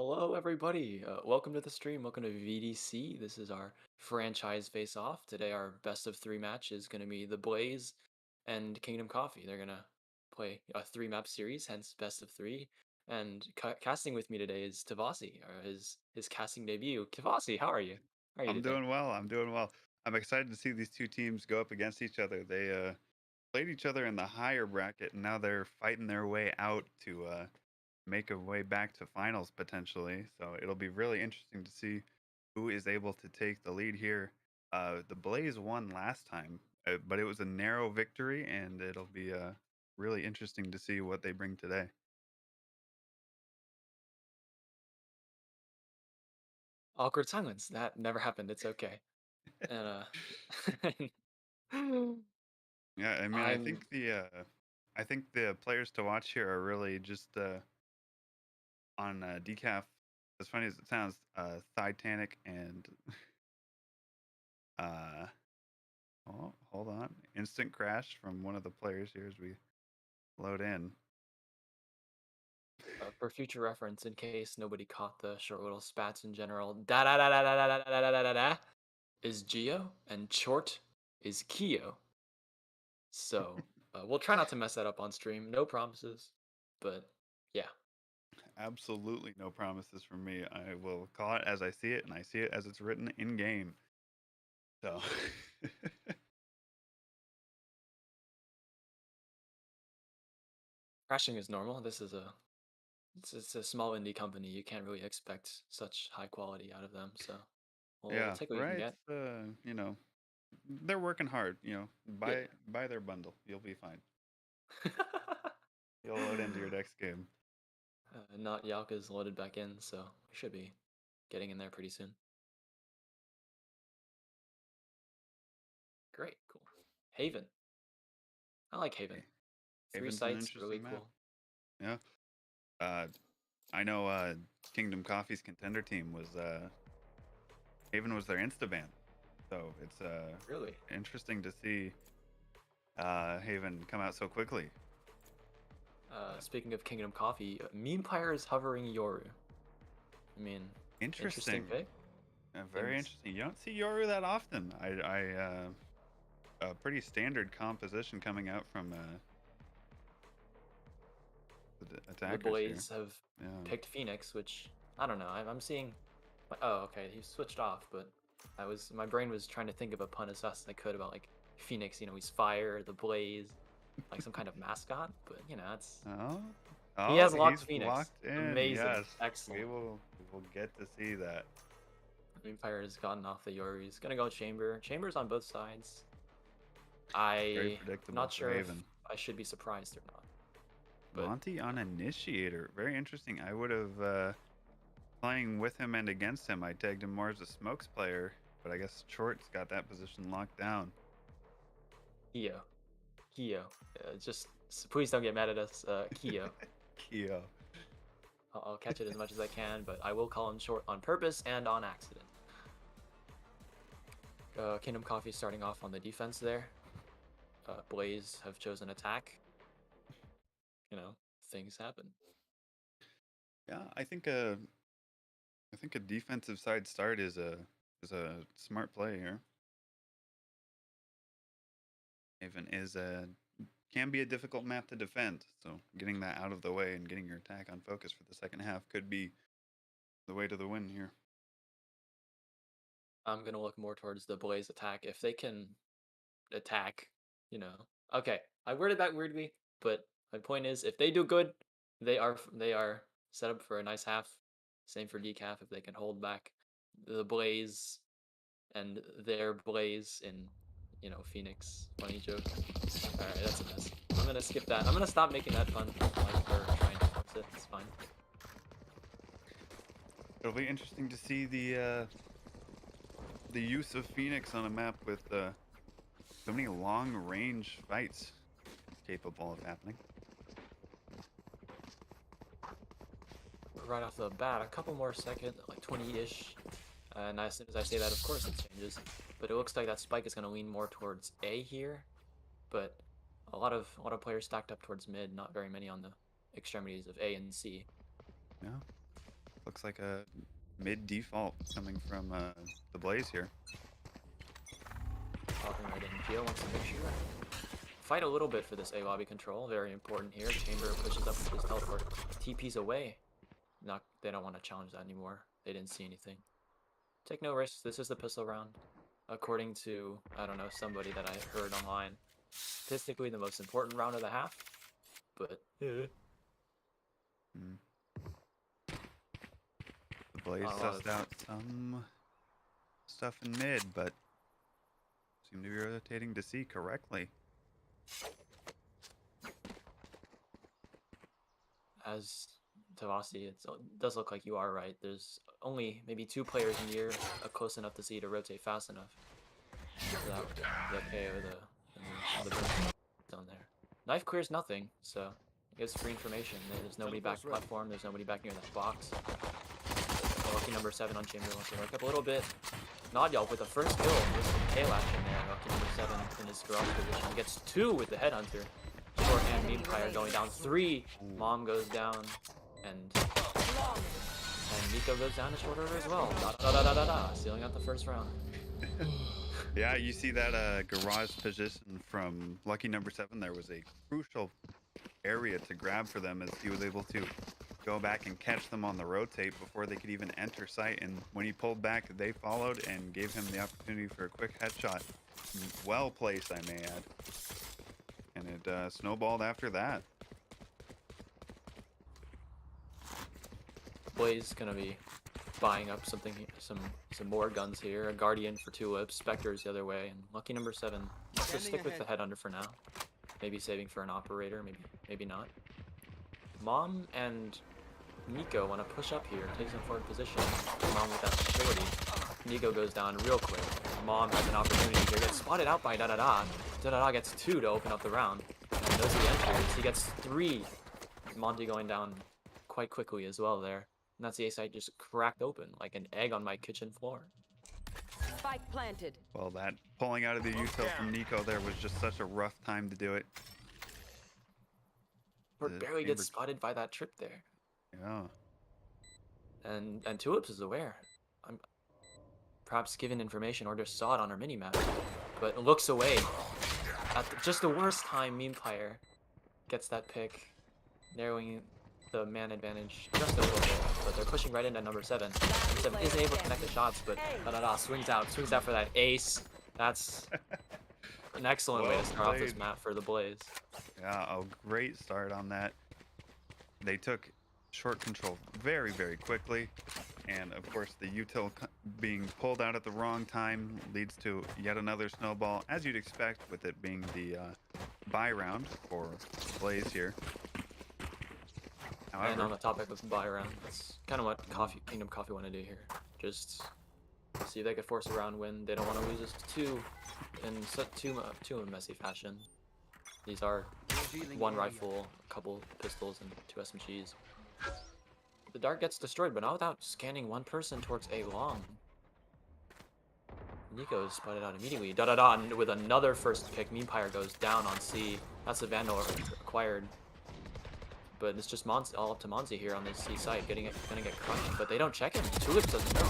Hello, everybody. Welcome to the stream. Welcome to VDC. This is our franchise face-off. Today, our best of three match is going to be the Blaze and Kingdom Coffee. They're going to play a three-map series, hence best of three. And casting with me today is Tavasi, his casting debut. Tavasi, how are you? How are you I'm today? doing well. I'm doing well. I'm excited to see these two teams go up against each other. They played each other in the higher bracket, and now they're fighting their way out to make a way back to finals potentially. So it'll be really interesting to see who is able to take the lead here. The Blaze won last time, but it was a narrow victory, and it'll be really interesting to see what they bring today. Awkward silence. That never happened. It's okay. And Yeah, I mean, I'm I think the players to watch here are really just on decaf. As funny as it sounds, Titanic and uh, oh, hold on, instant crash from one of the players here as we load in. For future reference, in case nobody caught the short little spats in general, da da da da da da da da da da da is Geo, and short is Keo. So we'll try not to mess that up on stream. No promises, but yeah. Absolutely no promises from me. I will call it as I see it, and I see it as it's written in game. So, Crashing is normal. It's a small indie company. You can't really expect such high quality out of them. So we'll yeah, take what you can right. get. They're working hard. Yeah. Buy their bundle. You'll be fine. You'll load into your next game. Not Yalka's loaded back in, so we should be getting in there pretty soon. Great, cool. Haven. I like Haven. Hey, Three Haven's an sites, really interesting map. cool. Yeah. Uh, I know Kingdom Coffee's contender team was Haven was their insta ban, so it's Really? interesting to see Haven come out so quickly. But Speaking of Kingdom Coffee, Memepire is hovering Yoru. I mean, interesting interesting, pick. very Things. interesting. You don't see Yoru that often. A pretty standard composition coming out from the The attackers here. Blaze have Yeah, picked Phoenix, which I don't know. I'm seeing. Oh, okay. He switched off, but my brain was trying to think of a pun as fast as I could about like Phoenix. You know, he's fire, the Blaze, like some kind of mascot. But you know, it's oh, he has locked he's Phoenix. locked in. Amazing, Yes, excellent. we will get to see that. Memepire has gotten off the Yoru. He's gonna go Chamber. Chamber's on both sides. Very I'm predictable not for sure if Haven. I should be surprised or not, but Monty on Initiator. Very interesting. I would have playing with him and against him. I tagged him more as a smokes player, but I guess Short's got that position locked down. Keo, Keo, just please don't get mad at us, Keo. Keo. I'll catch it as much as I can, but I will call him short on purpose and on accident. Kingdom Coffee starting off on the defense there. Blaze have chosen attack. You know, things happen. Yeah, I think a defensive side start is a smart play here. Haven is a can be a difficult map to defend, so getting that out of the way and getting your attack on focus for the second half could be the way to the win here. I'm gonna look more towards the Blaze attack. If they can attack, you know. Okay, I worded that weirdly, but my point is, if they do good, they are set up for a nice half. Same for decaf if they can hold back the Blaze and their Blaze in, Phoenix. Funny joke. All right, that's a mess. I'm gonna skip that. I'm gonna stop making that fun, like or trying to force it. It's fine. It'll be interesting to see the use of Phoenix on a map with so many long range fights capable of happening. Right off the bat, a couple more seconds, like 20-ish. And as soon as I say that, of course it changes. But it looks like that spike is going to lean more towards A here. But a lot of players stacked up towards mid, not very many on the extremities of A and C. Yeah. Looks like a mid default coming from the Blaze here. Popping right in. Geo wants to make sure. Fight a little bit for this A lobby control. Very important here. Chamber pushes up with his teleport. TP's away. They don't want to challenge that anymore. They didn't see anything. Take no risks. This is the pistol round. According to, I don't know, somebody that I heard online. Statistically the most important round of the half. But The Blaze sussed out some stuff in mid, but seem to be rotating to C correctly. As Tavasi, it does look like you are right. There's only maybe 2 players in the year close enough to see to rotate fast enough. So that would be okay with the down there. Knife clears nothing, so I guess free information. There's nobody back platform. There's nobody back near that box. Lucky number 7 on Chamber wants to work up a little bit. Nodyal with the first kill. There's some tail action there. Lucky number 7 in his garage position. He gets 2 with the headhunter. Shorthand Meanfire going down 3. Mom goes down, and Nico goes down in short order as well. Sealing out the first round. Yeah, you see that garage position from Lucky number 7. There was a crucial area to grab for them as he was able to go back and catch them on the rotate before they could even enter sight. And when he pulled back, they followed and gave him the opportunity for a quick headshot. Well placed, I may add. And it snowballed after that. Blaze gonna be buying up some more guns here. A Guardian for Tulips, Spectre's the other way, and Lucky number 7. Let's just stick with the headhunter for now. Maybe saving for an operator, maybe not. Mom and Nico want to push up here, take some forward position. Mom with that shorty. Nico goes down real quick. Mom has an opportunity here. Gets spotted out by Da-Da-Da. Da-Da-Da gets 2 to open up the round. And those are the entries. He gets 3. Monty going down quite quickly as well there. And that's the A site just cracked open like an egg on my kitchen floor. Spike planted. Well, that pulling out of the util from Nico there was just such a rough time to do it. But barely gets spotted by that trip there. Yeah. And Tulips is aware. I'm perhaps given information or just saw it on her minimap, but looks away. At just the worst time, Meanfire gets that pick, narrowing the man advantage just a little bit. But they're pushing right into number 7. Number 7 isn't able to connect the shots, but swings out for that ace. That's an excellent way to start off this map for the Blaze. Yeah, a great start on that. They took short control very, very quickly. And of course, the util being pulled out at the wrong time leads to yet another snowball, as you'd expect, with it being the buy round for Blaze here. However, and on the topic of buy round, that's kind of what Kingdom Coffee want to do here. Just see if they could force a round win. They don't want to lose this too messy fashion. These are 1 rifle, a couple pistols, and 2 SMGs. The dart gets destroyed, but not without scanning 1 person towards A long. Nico is spotted out immediately. Da-da-da, with another first pick. Meanfire goes down on C. That's a Vandal acquired. But it's just all up to Monzi here on this C site, gonna get crushed. But they don't check him. Tulips doesn't know.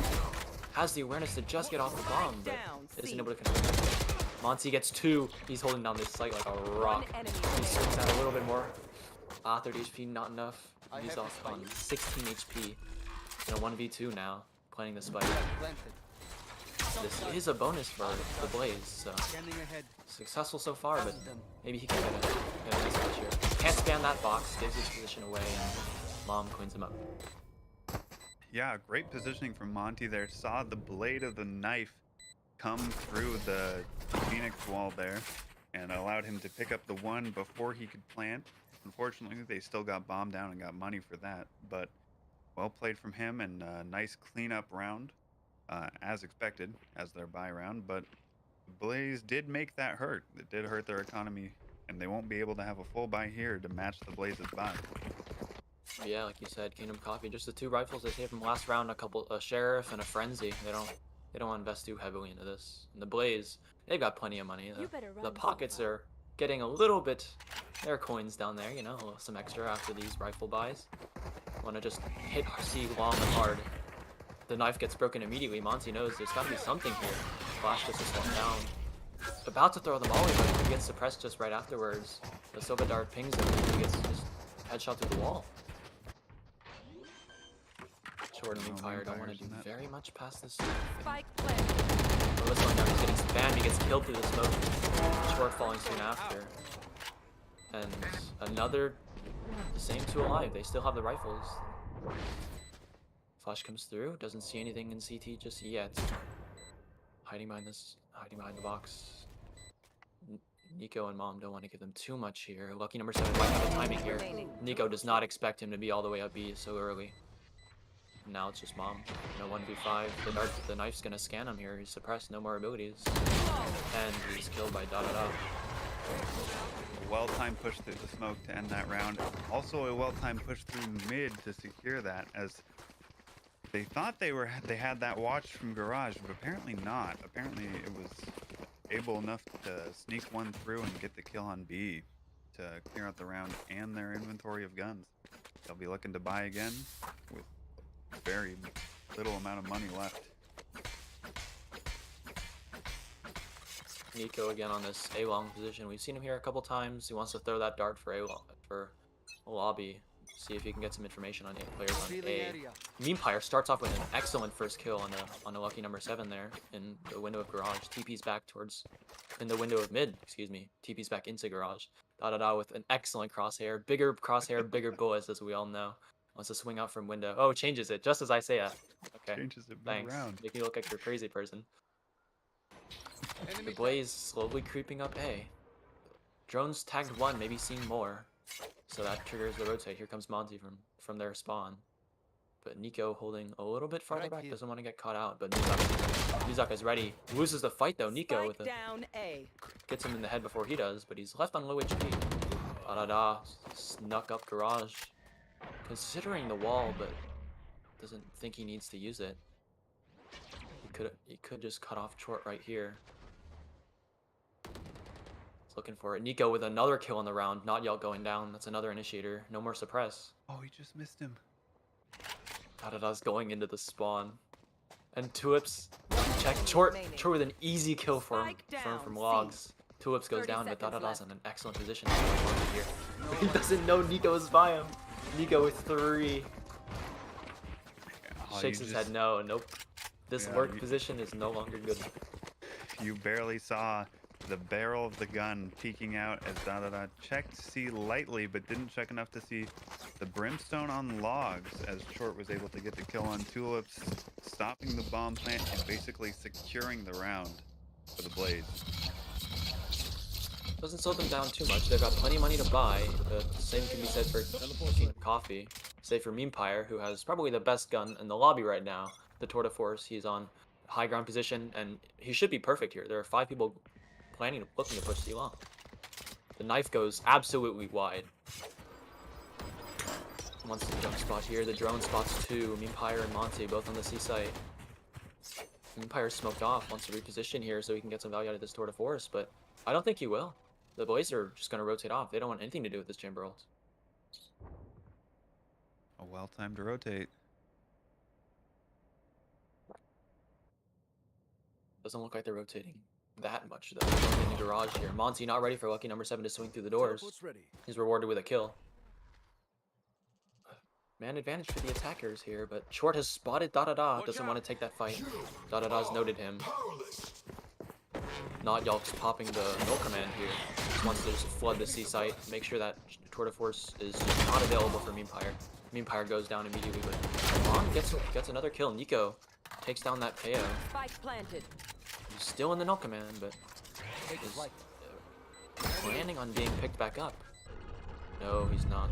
Has the awareness to just get off the bomb, but isn't able to connect. Monty gets 2. He's holding down this site like a rock. He swings out a little bit more. 30 HP, not enough. He's off on 16 HP. In a 1v2 now, playing the spike. This is a bonus for the Blaze, so successful so far, but maybe he can get a nice match here. Can't spam that box, gives his position away, and Mom cleans him up. Yeah, great positioning from Monty there. Saw the blade of the knife come through the Phoenix wall there and allowed him to pick up the 1 before he could plant. Unfortunately, they still got bombed down and got money for that, but well played from him and a nice cleanup round, as expected, as their buy round. But Blaze did make that hurt. It did hurt their economy, and they won't be able to have a full buy here to match the Blaze's buy. Yeah, like you said, Kingdom Coffee, just the 2 rifles they saved from last round, a Sheriff and a Frenzy. They don't want to invest too heavily into this. And the Blaze, they've got plenty of money. The pockets are getting a little bit, their coins down there, you know, some extra after these rifle buys. want to just hit C long and hard. The knife gets broken immediately. Monty knows there's got to be something here. Flash just is one down. About to throw the molly, but he gets suppressed just right afterwards. The Silva Dart pings him and he gets just headshot through the wall. Short and Empire don't want to do very much past this. Spike planted. Oh, this one down, he's getting spammed, he gets killed through the smoke. Short falling soon after. And another, the same two alive, they still have the rifles. Flash comes through, doesn't see anything in CT just yet. Hiding behind the box. Nico and Mom don't want to give them too much here. Lucky number 7 might have a timing here. Nico does not expect him to be all the way up B so early. Now it's just Mom. No 1v5. The knife's gonna scan him here. He's suppressed, no more abilities. And he's killed by Da Da Da. A well-timed push through the smoke to end that round. Also a well-timed push through mid to secure that, as they thought they had that watch from Garage, but apparently not. Apparently it was able enough to sneak one through and get the kill on B to clear out the round and their inventory of guns. They'll be looking to buy again with very little amount of money left. Nico again on this A-long position. We've seen him here a couple times. He wants to throw that dart for a lobby. See if he can get some information on players on A. Memepire starts off with an excellent first kill on a lucky number 7 there in the window of Garage. TP's back in the window of mid, excuse me. TP's back into Garage. Da Da Da with an excellent crosshair. Bigger crosshair, bigger bullets, as we all know. Wants to swing out from window. Oh, changes it just as I say it. Okay. Changes it Thanks. round. Make me look like you're a crazy person. The Blaze slowly creeping up A. Drones tagged 1, maybe seeing more. So that triggers the rotate. Here comes Monty from their spawn. But Nico holding a little bit farther back, doesn't want to get caught out. But Muzak is ready. Loses the fight though. Nico with gets him in the head before he does, but he's left on low HP. Da Da Da snuck up Garage. Considering the wall, but doesn't think he needs to use it. He could just cut off Short right here. He's looking for it. Nico with another kill in the round. Not Yelp going down. That's another initiator. No more suppress. Oh, he just missed him. Da-da-da's going into the spawn. And Tulips check Short with an easy kill from logs. Tulips goes down, but Da-da-da's in an excellent position here. He doesn't know Nico is by him. Nico with 3. Shakes his head no. Nope. This work position is no longer good. You barely saw the barrel of the gun peeking out as Da Da Da checked C lightly, but didn't check enough to see the brimstone on logs, as Short was able to get the kill on Tulips, stopping the bomb plant and basically securing the round for the Blaze. Doesn't slow them down too much. They've got plenty of money to buy. The same can be said for Coffee. Save for Memepire, who has probably the best gun in the lobby right now. The Tour de Force. He's on high ground position, and he should be perfect here. There are 5 people looking to push C long. The knife goes absolutely wide. Wants the jump spot here. The drone spots 2. Memepire and Monty both on the C site. Memepire smoked off. Wants to reposition here so he can get some value out of this Tour de Force, but I don't think he will. The Blaze are just going to rotate off. They don't want anything to do with this chamber ult. A well-timed rotate. Doesn't look like they're rotating that much though. In the Garage here. Monty not ready for lucky number 7 to swing through the doors. He's rewarded with a kill. Man advantage for the attackers here, but Short has spotted Da Da Da. Doesn't want to take that fight. Da Da Da's noted him. Not Yelp's popping the no command here. Just wants to just flood the C site. Make sure that Tour de Force is not available for Memepire. Memepire goes down immediately, but Mom gets another kill. Nico takes down that KO. Spike planted. He's still in the no command, but is planning on being picked back up. No, he's not.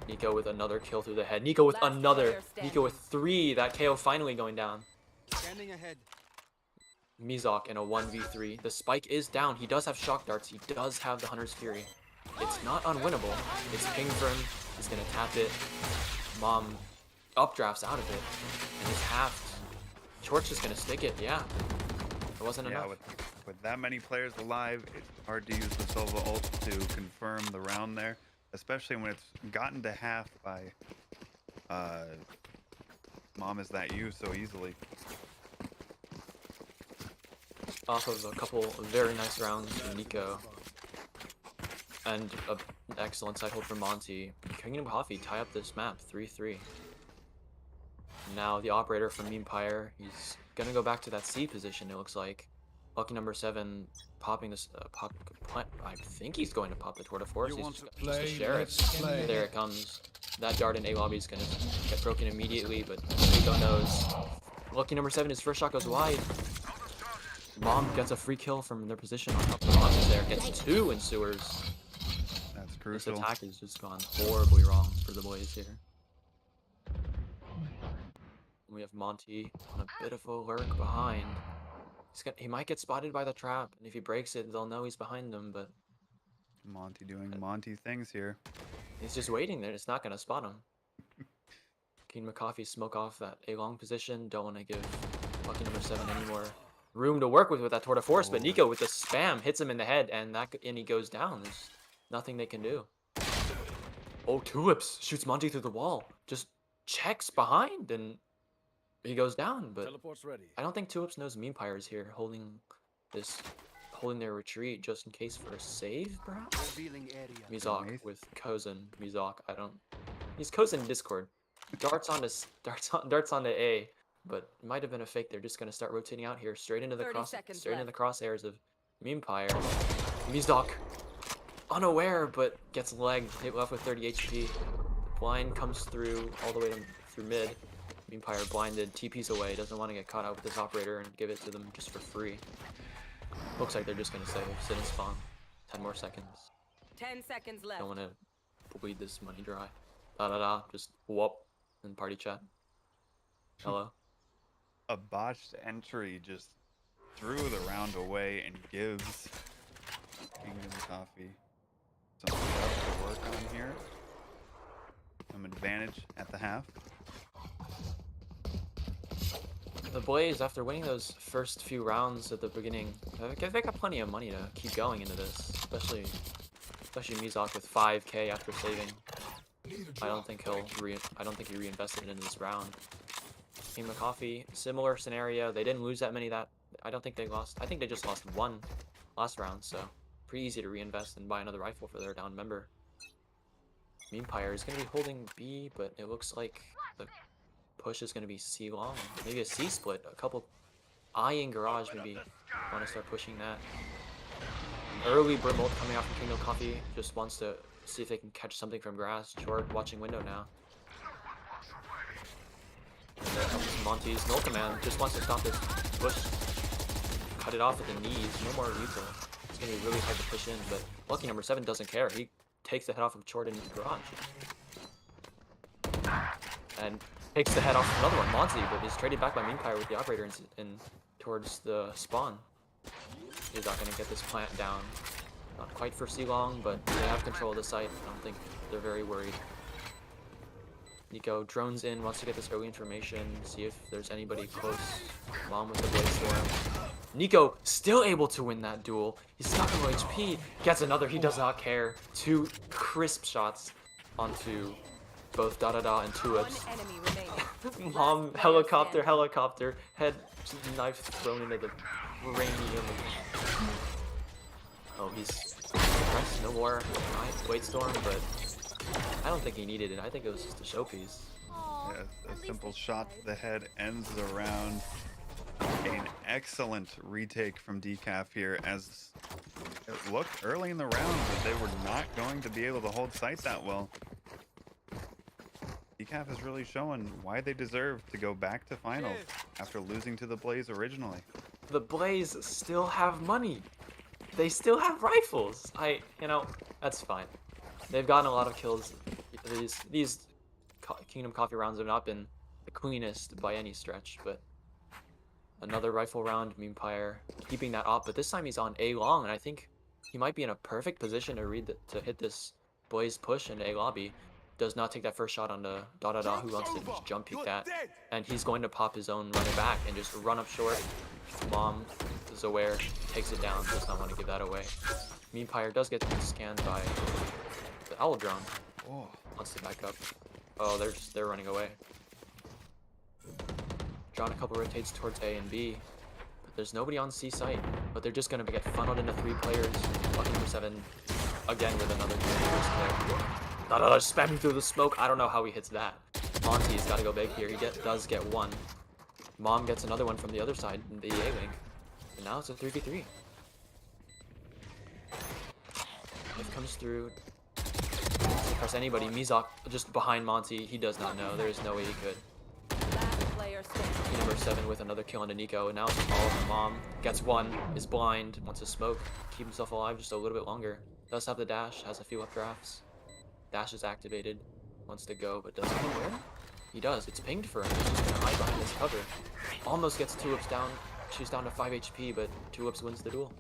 Nico with another kill through the head. Nico with another. Nico with 3. That KO finally going down. Standing ahead. Mizok in a 1v3. The spike is down. He does have shock darts. He does have the Hunter's Fury. It's not unwinnable. It's pinged for him. He's gonna tap it. Mom updrafts out of it. And it's halved. Short's just gonna stick it. Yeah. It wasn't enough. With that many players alive, it's hard to use the Silva ult to confirm the round there. especially when it's gotten to half by Mom Is That You so easily. Off of a couple of very nice rounds from Nico. And an excellent side hold from Monty. Kingdom Coffee tie up this map 3-3. Now the operator from Empire, he's gonna go back to that C position, it looks like. Lucky number 7 popping this I think he's going to pop the tour de force. He's just to share it. There it comes. That dart in A lobby is gonna get broken immediately, but Nico knows. Lucky number 7, his first shot goes wide. Mom gets a free kill from their position on top of the boxes there. Gets 2 in sewers. That's This crucial. attack has just gone horribly wrong for the boys here. We have Monty on a bit of a lurk behind. He might get spotted by the trap, and if he breaks it, they'll know he's behind them, but Monty doing Monty things here. he's just waiting there. It's not going to spot him. King McCoffee smoke off that A-long position. Don't want to give lucky number 7 any more room to work with that tour de force, but Nico with the spam hits him in the head, and he goes down. There's nothing they can do. Oh, Tulips shoots Monty through the wall. Just checks behind, and he goes down, but I don't think Tulips knows Empire is here, holding their retreat just in case for a save, perhaps? Mizok with Kozen. Mizok, he's Kozen in Discord. Darts onto A, but it might have been a fake. They're just gonna start rotating out here, straight into the crosshairs of Empire. Mizok, unaware, but gets legged, hit left with 30 HP. The blind comes through all the way through mid. Empire blinded, TP's away, doesn't want to get caught out with this operator and give it to them just for free. Looks like they're just going to save, sit and spawn. 10 more seconds. 10 seconds left. Don't want to bleed this money dry. Da-da-da, just whoop, and party chat. Hello? A botched entry just threw the round away and gives Kingdom Coffee some stuff to work on here. Some advantage at the half. The Blaze, after winning those first few rounds at the beginning, they got plenty of money to keep going into this, especially Mizok with 5k after saving. I don't think he reinvested it into this round. King McCoffee, similar scenario. They didn't lose that many. I don't think they lost. I think they just lost 1 last round, so pretty easy to reinvest and buy another rifle for their down member. Empire is going to be holding B, but it looks like the push is going to be C long. Maybe a C split. A couple eyeing garage, maybe want to start pushing that. An early Brimmold coming out from Kingdom Coffee. Just wants to see if they can catch something from grass. Short watching window now. Monty's null command just wants to stop this push. Cut it off at the knees. No more neutral. It's going to be really hard to push in, but lucky number 7 doesn't care. He takes the head off of Jordan in the garage. And takes the head off another one, Monty, but is traded back by Empire with the operator in towards the spawn. He's not going to get this plant down. Not quite for C-Long, but they have control of the site. I don't think they're very worried. Nico drones in, wants to get this early information, see if there's anybody close. Mom with the Blaze Storm. Nico still able to win that duel. He's stuck in low HP. Gets another, he does not care. 2 crisp shots onto both Da-Da-Da and Tulips. Mom, helicopter, head knife thrown into the rainy. Oh, he's pressed, no more Blade Storm, but I don't think he needed it. I think it was just a showpiece. Yeah, a simple shot to the head ends the round. An excellent retake from Decaf here, as it looked early in the round that they were not going to be able to hold site that well. Decaf is really showing why they deserve to go back to finals after losing to the Blaze originally. The Blaze still have money. They still have rifles. That's fine. They've gotten a lot of kills. These Kingdom Coffee rounds have not been the cleanest by any stretch, but another rifle round, Empire keeping that up, but this time he's on A long, and I think he might be in a perfect position to hit this Blaze push in A lobby. Does not take that first shot on the Da-Da-Da, who wants to just jump peek that, and he's going to pop his own running back and just run up short. Mom is aware, takes it down, does not want to give that away. Empire does get scanned by the owl drone. Oh, Wants to back up. Oh, they're running away. Drawn a couple rotates towards A and B. But there's nobody on C site. But they're just gonna get funneled into 3 players. Lucky number 7 again with another first kill. Spamming through the smoke. I don't know how he hits that. Monty's gotta go big here. He does get one. Mom gets another one from the other side in the A link. And now it's a 3v3. If comes through. Doesn't press anybody. Mizok just behind Monty. He does not know. There is no way he could. Last player standing. Number 7 with another kill on Nico. And now it's just all of the Mom. Gets one. Is blind. Wants to smoke. Keep himself alive just a little bit longer. Does have the dash. Has a few updrafts. Dash is activated. Wants to go, but doesn't know where. He does. It's pinged for him. He's just gonna hide behind his cover. Almost gets 2 ups down. She's down to 5 HP, but 2 ups wins the duel.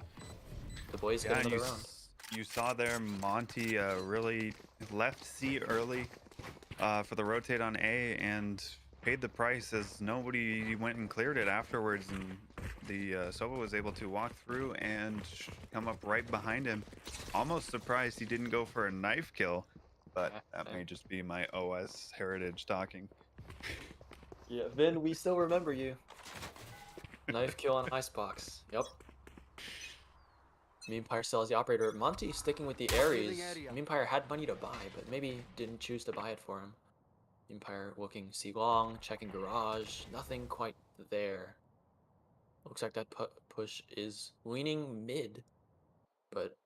The boys get another round. You saw there Monty really left C early for the rotate on A and paid the price as nobody went and cleared it afterwards, and the Sova was able to walk through and come up right behind him. Almost surprised he didn't go for a knife kill, but that may just be my OS heritage talking. Yeah, Vin, we still remember you. Knife kill on Icebox. Yep. Meempire still has the operator. Monty sticking with the Ares. Meempire had money to buy, but maybe didn't choose to buy it for him. Meempire looking C long, checking garage. Nothing quite there. Looks like that push is leaning mid, but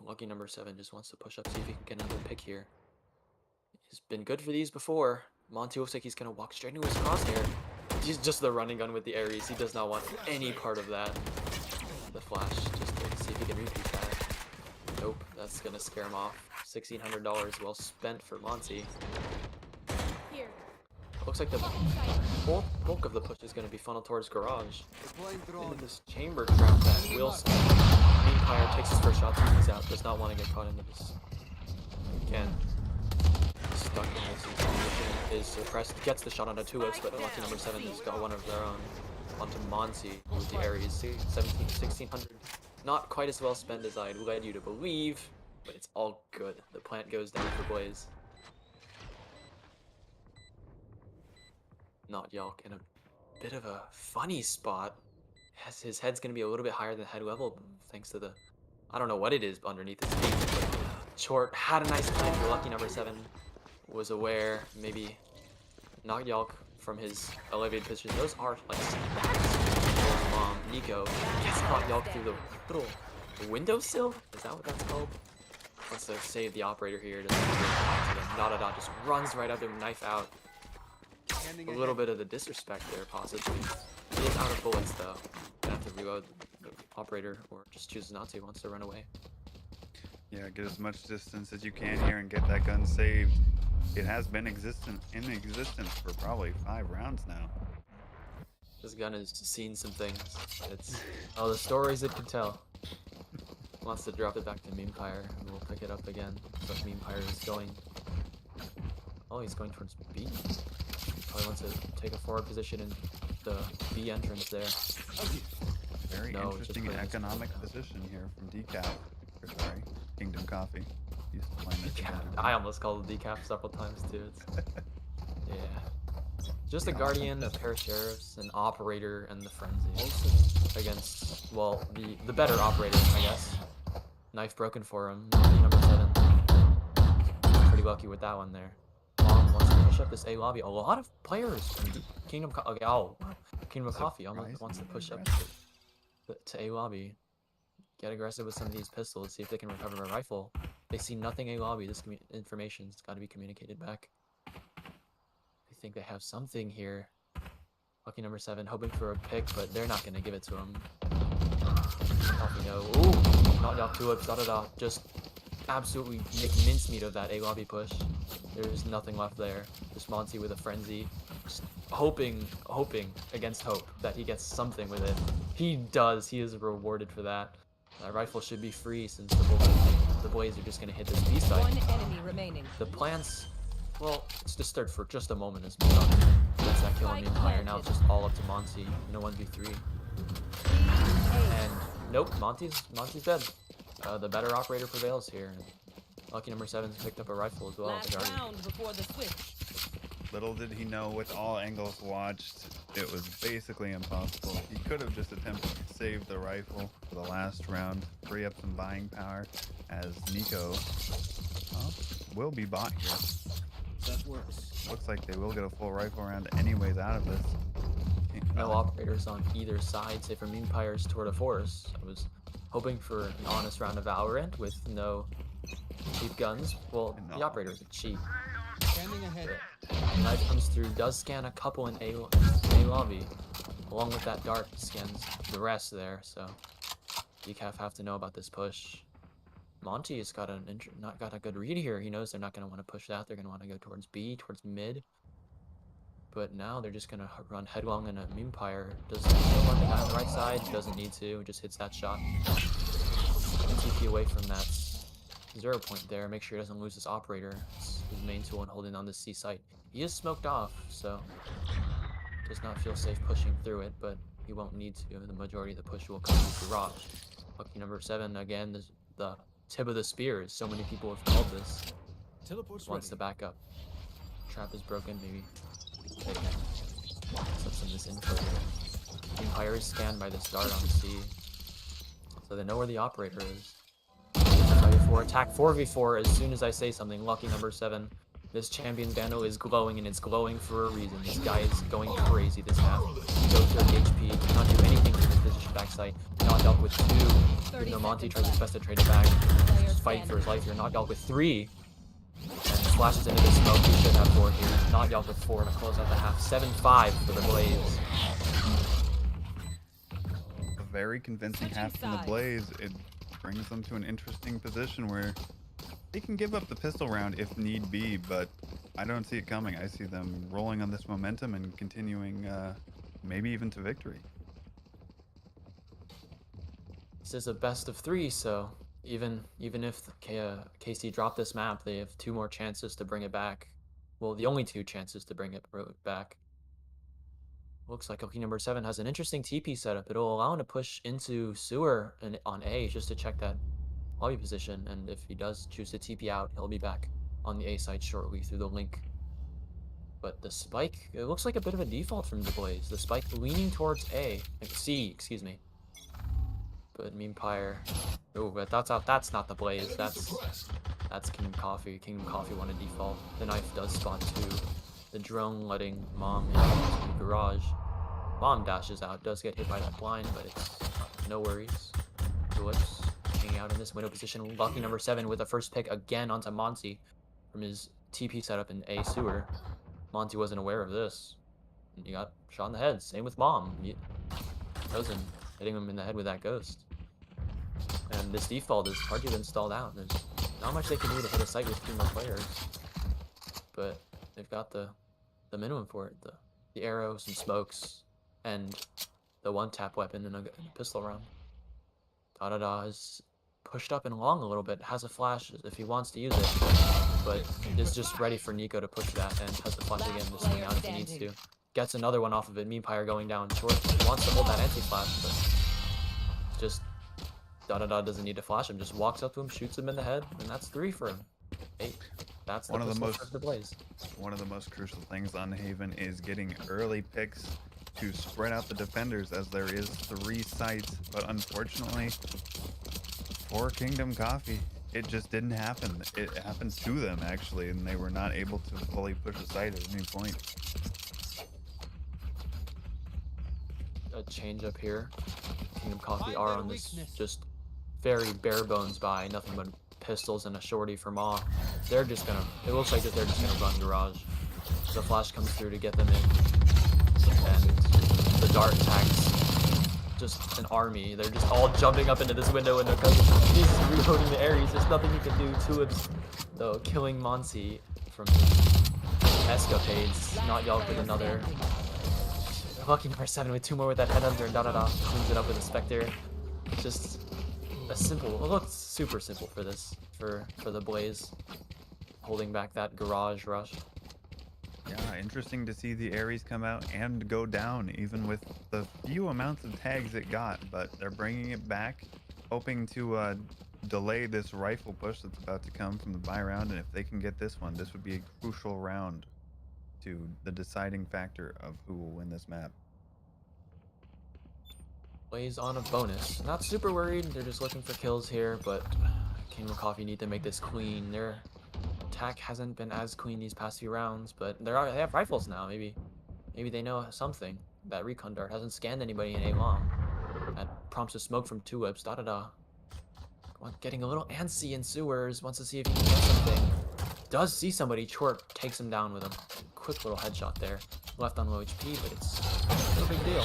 lucky number 7 just wants to push up, see if he can get another pick here. He's been good for these before. Monty looks like he's gonna walk straight into his crosshair. He's just the running gun with the Ares. He does not want any part of that. The flash, just to see if he can repeat that. Nope, that's gonna scare him off. $1,600 well spent for Monty. Here. Looks like the bulk of the push is gonna be funneled towards garage. Into this chamber trap that Wilson. Meempire takes his first shot, he's out. Does not want to get caught into this. Again, stuck in this position. Is suppressed. Gets the shot onto 2 ups, but lucky number 7 has got one of their own. Onto Monty with the Ares. 1,600. Not quite as well spent as I'd led you to believe, but it's all good. The plant goes down for Blaze. Not Yelk in a bit of a funny spot. His head's gonna be a little bit higher than head level thanks to the, I don't know what it is underneath his feet, but short had a nice time. The lucky number 7 was aware, maybe not Yelk from his elevated position. Those are like Mom, Nico gets caught Yelk through the little windowsill. Is that what that's called? Wants to save the operator here. Not just runs right up to him, knife out. A little bit of the disrespect there, possibly. He is out of bullets, though. Gonna have to reload the operator, or just chooses not to. Wants to run away. Yeah, get as much distance as you can here and get that gun saved. It has been in existence for probably 5 rounds now. This gun has seen some things. It's the stories it can tell. Wants to drop it back to Meempire, and we'll pick it up again. But Meempire is going. Oh, he's going towards B. Probably wants to take a forward position in the B entrance there. Very interesting economic position here from Decaf. Sorry, Kingdom Coffee. Used to play Decaf. I almost called it Decaf several times too. It's, yeah. Just a Guardian, a pair of Sheriffs, an Operator, and the Frenzy. Against, well, the better Operator, I guess. Knife broken for him. Number 7. Pretty lucky with that one there. Mom wants to push up this A lobby. A lot of players from Kingdom Coffee almost wants to push up to A lobby. Get aggressive with some of these pistols. See if they can recover a rifle. They see nothing A lobby. This information's got to be communicated back. They think they have something here. Lucky number 7 hoping for a pick, but they're not gonna give it to him. No. Ooh, not off 2 ups. Just absolutely make mincemeat of that A lobby push. There's nothing left there. Just Monty with a frenzy. Just hoping against hope that he gets something with it. He does. He is rewarded for that. That rifle should be free since the Blaze are just gonna hit this B side. One enemy remaining. The plants, well, it's disturbed for just a moment as well. That's that kill on the Empire. Now it's just all up to Monty in a 1v3. And nope, Monty's dead. The better operator prevails here. Lucky number 7's picked up a rifle as well. Last round before the switch. Little did he know, with all angles watched, it was basically impossible. He could have just attempted to save the rifle for the last round, free up some buying power, as Nico will be bought here. That works. Looks like they will get a full rifle round anyways out of this. No operators on either side, save for Meanpire's Tour de Force. I was hoping for an honest round of Valorant with no cheap guns. Well, the operators are cheap. Scanning ahead. Knife comes through, does scan a couple in A lobby, along with that dart scans the rest there. So Decaf have to know about this push. Monty has got not got a good read here. He knows they're not going to want to push that. They're going to want to go towards B, towards mid. But now they're just going to run headlong, and a Meanpire doesn't want to on the right side. Doesn't need to. Just hits that shot. TP away from that 0 point there. Make sure he doesn't lose his operator. It's his main tool in holding on this C site. He is smoked off, so does not feel safe pushing through it, but he won't need to. The majority of the push will come through Garage. Lucky number 7, again, the tip of the spear, as so many people have called this. Teleport's Wants to ready. back up. Trap is broken, maybe. Take some of this info here. Empire is scanned by this dart on C, so they know where the operator is. 5v4 attack 4v4 as soon as I say something. Lucky number 7. This champion's bando is glowing, and it's glowing for a reason. This guy is going crazy this map. Goes to HP, cannot do anything from his position backside. Not dealt with 2. Even though Monty tries his best to trade it back. He's fighting for his life here. Not dealt with 3. And splashes into the smoke. He should have 4 here. Not dealt with 4 to close out the half. 7-5 for the Blaze. A very convincing half from the Blaze. It brings them to an interesting position where they can give up the pistol round if need be, but I don't see it coming. I see them rolling on this momentum and continuing maybe even to victory. This is a best of 3, so even if KC drop this map, they have 2 more chances to bring it back. Well, the only 2 chances to bring it back. Looks like Lucky number 7 has an interesting TP setup. It'll allow him to push into sewer and on A just to check that lobby position, and if he does choose to TP out, he'll be back on the A side shortly through the link. But the spike, it looks like a bit of a default from the Blaze. The spike leaning towards A, C, excuse me. But Meanpire, oh, but that's not the Blaze. That's Kingdom Coffee. Kingdom Coffee wanted default. The knife does spot 2. The drone letting Mom into the garage. Mom dashes out, does get hit by that blind, but it's no worries. Phillips hanging out in this window position. Lucky number 7 with the first pick again onto Monty from his TP setup in A sewer. Monty wasn't aware of this. He got shot in the head. Same with Mom. Chosen hitting him in the head with that ghost. And this default is hard to get installed out. There's not much they can do to hit a site with 3 more players. But they've got the minimum for it. The arrows and smokes and the 1-tap weapon and a pistol round. Da is pushed up and long a little bit. Has a flash if he wants to use it. But is just ready for Nico to push that and has the flash again to swing out if he needs to. Gets another one off of it. Meanpire going down short. Wants to hold that anti-flash, but just doesn't need to flash him. Just walks up to him, shoots him in the head, and that's 3 for him. 8. That's one of the Blaze. One of the most crucial things on Haven is getting early picks to spread out the defenders, as there is 3 sites, but unfortunately for Kingdom Coffee, it just didn't happen. It happened to them actually, and they were not able to fully push a site at any point. A change up here. Kingdom Coffee are on this just very bare bones buy, nothing but pistols and a shorty for Maw. They're just gonna, it looks like that they're just gonna run garage. The flash comes through to get them in, and the dart attacks just an army. They're just all jumping up into this window, and he's reloading the areas. There's nothing he can do to it, though. Killing Monty from his escapades. Not Yelp with another. Lucky number 7 with 2 more with that headhunter, and cleans it up with a Spectre. Just a simple, it looks super simple for this, for the Blaze, holding back that garage rush. Yeah, interesting to see the Ares come out and go down, even with the few amounts of tags it got, but they're bringing it back, hoping to delay this rifle push that's about to come from the buy round, and if they can get this one, this would be a crucial round to the deciding factor of who will win this map. Blaze on a bonus. Not super worried. They're just looking for kills here, but Kingdom Coffee need to make this clean. Their attack hasn't been as clean these past few rounds, but they have rifles now. Maybe they know something. That recon dart hasn't scanned anybody in a long. That prompts a smoke from two whips. Getting a little antsy in sewers. Wants to see if he can get something. Does see somebody. Chort takes him down with a quick little headshot there. Left on low HP, but it's no big deal.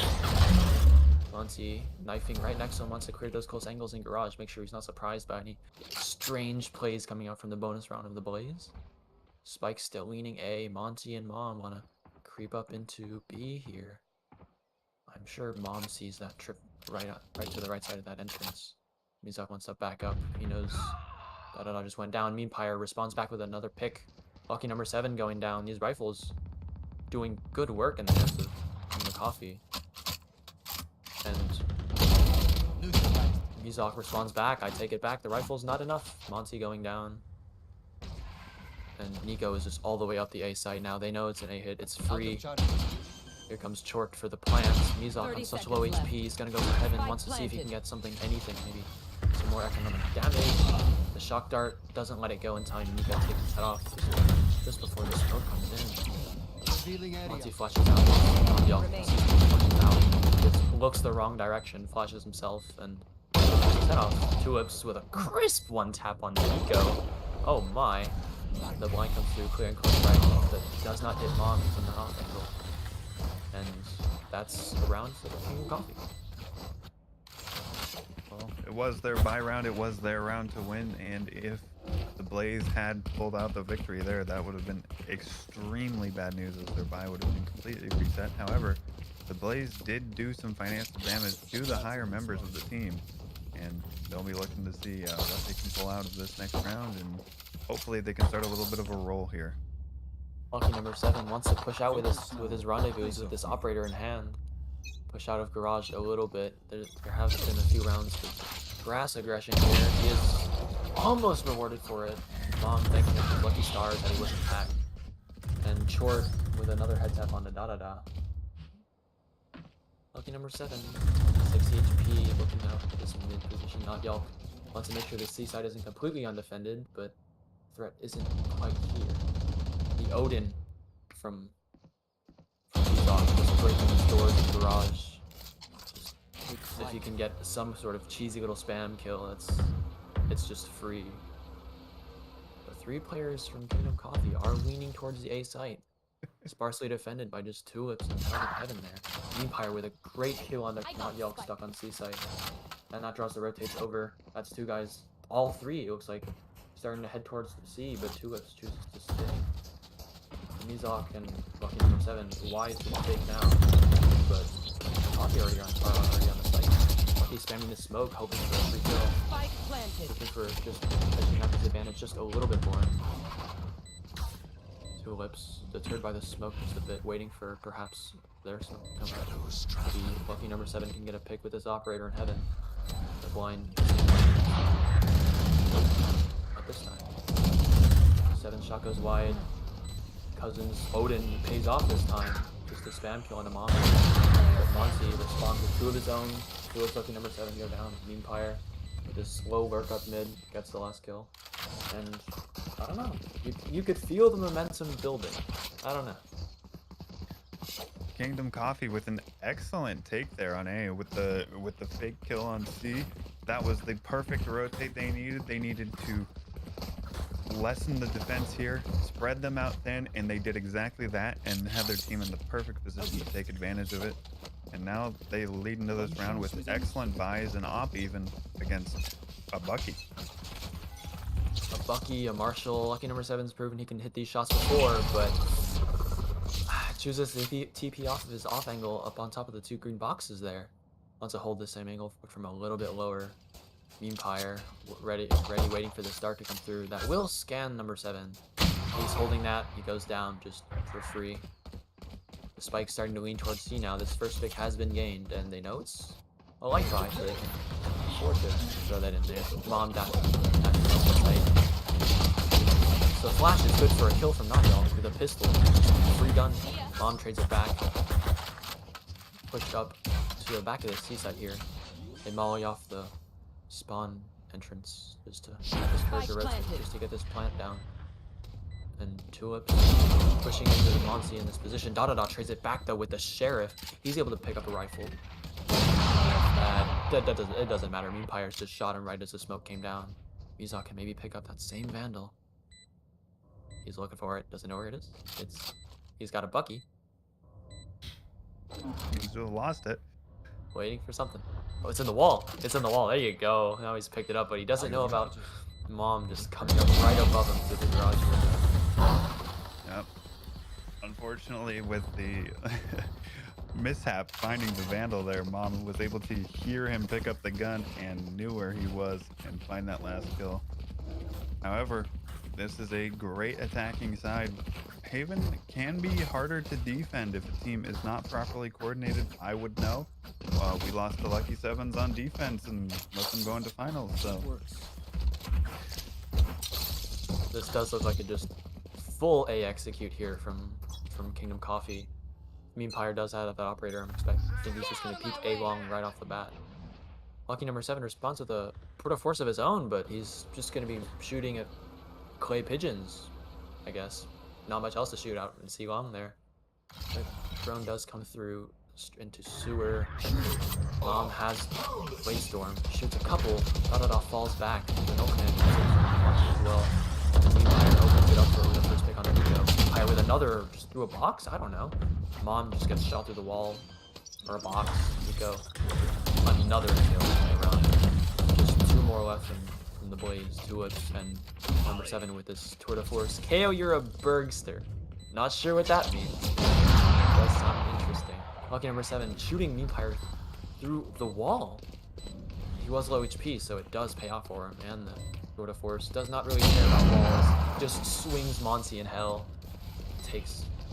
Monty knifing right next to him, wants to clear those close angles in garage, make sure he's not surprised by any strange plays coming out from the bonus round of the Blaze. Spike still leaning A. Monty and Mom want to creep up into B here. I'm sure Mom sees that trip right to the right side of that entrance. Mizak wants to back up. He knows Da just went down. Meanpire responds back with another pick. Lucky number 7 going down. These rifles doing good work in the hands of the Coffee. And Mizak responds back. I take it back. The rifle's not enough. Monty going down. And Nico is just all the way up the A site now. They know it's an A hit. It's free. Here comes Chort for the plant. Mizak on such low HP. He's going to go for heaven. Wants to see if he can get something, anything, maybe some more economic damage. The shock dart doesn't let it go in time. Nico takes his head off just before the smoke comes in. Monty flashes out. Y'all flashes out. Just looks the wrong direction, flashes himself, and takes his head off. Two whips with a crisp one tap on Nico. Oh my. The blind comes through, clear and close right, but does not hit Mom. He's in the off angle. And that's a round for the King of Coffee. Well, it was their buy round, it was their round to win, and if the Blaze had pulled out the victory there, that would have been extremely bad news, as their buy would have been completely reset. However, the Blaze did do some financial damage to the higher members of the team, and they'll be looking to see what they can pull out of this next round, and hopefully they can start a little bit of a roll here. Lucky number 7 wants to push out with his rendezvous with this operator in hand. Push out of garage a little bit. There have been a few rounds of grass aggression here. He is almost rewarded for it. Mom thanking him for lucky stars that he wasn't hacked. And Chort with another head tap on the da. Lucky number 7, 60 HP, looking out for this mid position. Not Yelp wants to make sure the C side isn't completely undefended, but threat isn't quite here. The Odin from Faceoff just breaking his doors in the garage. Just, if you can get some sort of cheesy little spam kill, it's just free. The 3 players from Kingdom Coffee are leaning towards the A site. Sparsely defended by just tulips and heaven there. Meanpire with a great kill on the not Yelp stuck on C site. And that draws the rotates over. That's 2 guys. All 3, it looks like, starting to head towards the C, but tulips chooses to stay. Mizak and Lucky number 7 wide to the big now, but Coffee already on the site. Lucky spamming the smoke, hoping for a free kill. Spike planted. Looking for just edging out his advantage just a little bit more. Tulips, deterred by the smoke just a bit, waiting for perhaps their smoke to come out. Maybe Lucky number 7 can get a pick with this operator in heaven. The blind. Not this time. 7 shot goes wide. Cousins Odin pays off this time. Just a spam kill on a Mom. But Monty responds with 2 of his own. Tulips Lucky number 7 go down. Meanpire with his slow work up mid gets the last kill. And I don't know. You could feel the momentum building. I don't know. Kingdom Coffee with an excellent take there on A with the fake kill on C. That was the perfect rotate they needed. They needed to lessen the defense here, spread them out thin, and they did exactly that and had their team in the perfect position to take advantage of it. And now they lead into this round with excellent buys and op even against a Bucky. A Bucky, a Marshall. Lucky number 7's proven he can hit these shots before, but chooses to TP off of his off angle up on top of the 2 green boxes there. Wants to hold the same angle from a little bit lower. Meanpire, ready, waiting for the start to come through. That will scan number 7. He's holding that. He goes down just for free. The spike's starting to lean towards C now. This first pick has been gained, and they know it's a light buy, so they can afford to throw that in there. Mom dash tight. So flash is good for a kill from Nadial with a pistol. Free gun. Mom trades it back. Pushed up to the back of the C side here. They molly off the spawn entrance just to get this plant down. And Tulips pushing into the Monsi in this position. Trades it back though with the Sheriff. He's able to pick up a rifle. It doesn't matter. Meanpires just shot him right as the smoke came down. Mizak can maybe pick up that same Vandal. He's looking for it. Doesn't know where it is. He's got a Bucky. Seems to have lost it. Waiting for something. Oh, it's in the wall. It's in the wall. There you go. Now he's picked it up, but he doesn't know about Mom just coming up right above him through the garage window. Yep. Unfortunately, with the mishap finding the Vandal there, Mom was able to hear him pick up the gun and knew where he was and find that last kill. However, this is a great attacking side. Haven can be harder to defend if a team is not properly coordinated. I would know. We lost the Lucky Sevens on defense and let them go into finals. So this does look like a just full A execute here from Kingdom Coffee. Meanpire does have that operator. I think he's just going to peek A long right off the bat. Lucky number 7 responds with a Porta Force of his own, but he's just going to be shooting at clay pigeons, I guess. Not much else to shoot out in C long there. The drone does come through into sewer. Mom has Blade Storm, shoots a couple. Falls back. The no cannon as well. Meanpire opens it up for the first pick on the video. Meanpire with another just through a box? I don't know. Mom just gets shot through the wall or a box. Nico another kill around. Just 2 more left from the Blaze. Tulips and number 7 with this tour de force. KO, you're a Bergster. Not sure what that means. Does sound interesting. Lucky number 7 shooting Meanpire through the wall. He was low HP, so it does pay off for him. And the tour de force does not really care about walls. Just swings Monsi in hell.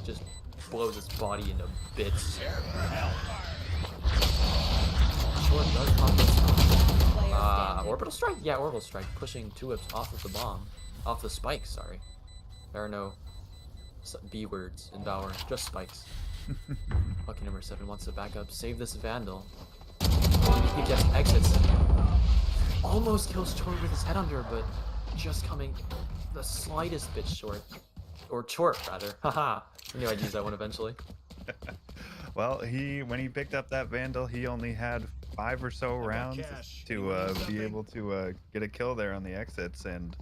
Just blows his body into bits. Short does pop this orbital strike? Yeah, orbital strike. Pushing Tulips off of the bomb. Off the spikes, sorry. There are no B words in Valor, just spikes. Lucky number 7 wants to back up, save this Vandal. He just exits. Almost kills Chor with his head under, but just coming the slightest bit short. Or short, rather. Haha. I knew I'd use that one eventually. Well, when he picked up that Vandal, he only had 5 or so rounds to be able to get a kill there on the exits, and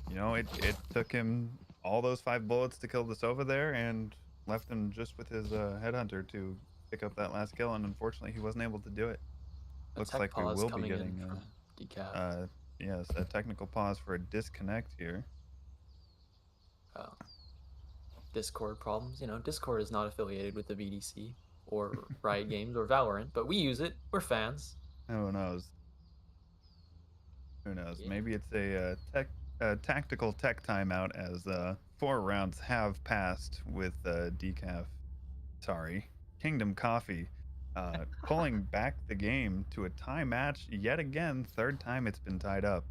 you know it took him all those 5 bullets to kill the Sova there, and left him just with his headhunter to pick up that last kill, and unfortunately he wasn't able to do it. Looks like we will be getting yes, a technical pause for a disconnect here. Oh. Discord problems. You know, Discord is not affiliated with the VDC or Riot Games or Valorant, but we use it. We're fans. Who knows? Who knows? Yeah. Maybe it's a tactical tech timeout, as 4 rounds have passed with Kingdom Coffee pulling back the game to a tie match yet again. 3rd time it's been tied up.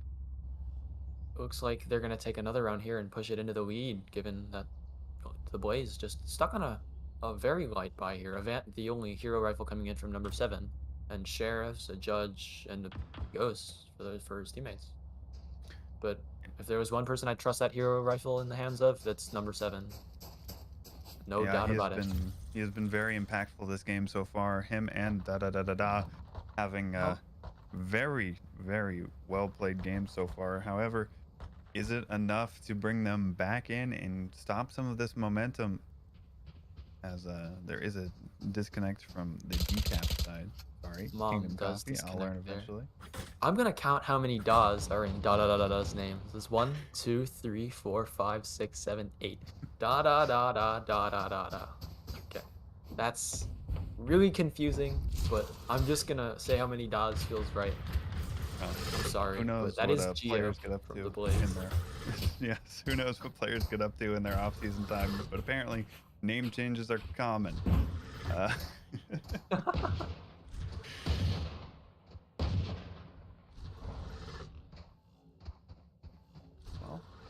Looks like they're going to take another round here and push it into the lead, given that the Blaze just stuck on a very light buy here. The only hero rifle coming in from number 7, and Sheriffs, a Judge, and a Ghost for his teammates. But if there was one person I'd trust that hero rifle in the hands of, that's number 7. No doubt about it. He has been very impactful this game so far. Him and having very, very well played games so far. However, is it enough to bring them back in and stop some of this momentum? As there is a disconnect from the decap side. Sorry, Mom Kingdom does Coffee. I'll learn eventually. I'm gonna count how many DAWs are in da's name. This is 1, 2, 3, 4, 5, 6, 7, 8. Da. Okay, that's really confusing, but I'm just gonna say how many DAWs feels right. I'm sorry, who knows but that is players get up from to the Blaze. in their yes, who knows what players get up to in their off-season time, but apparently name changes are common.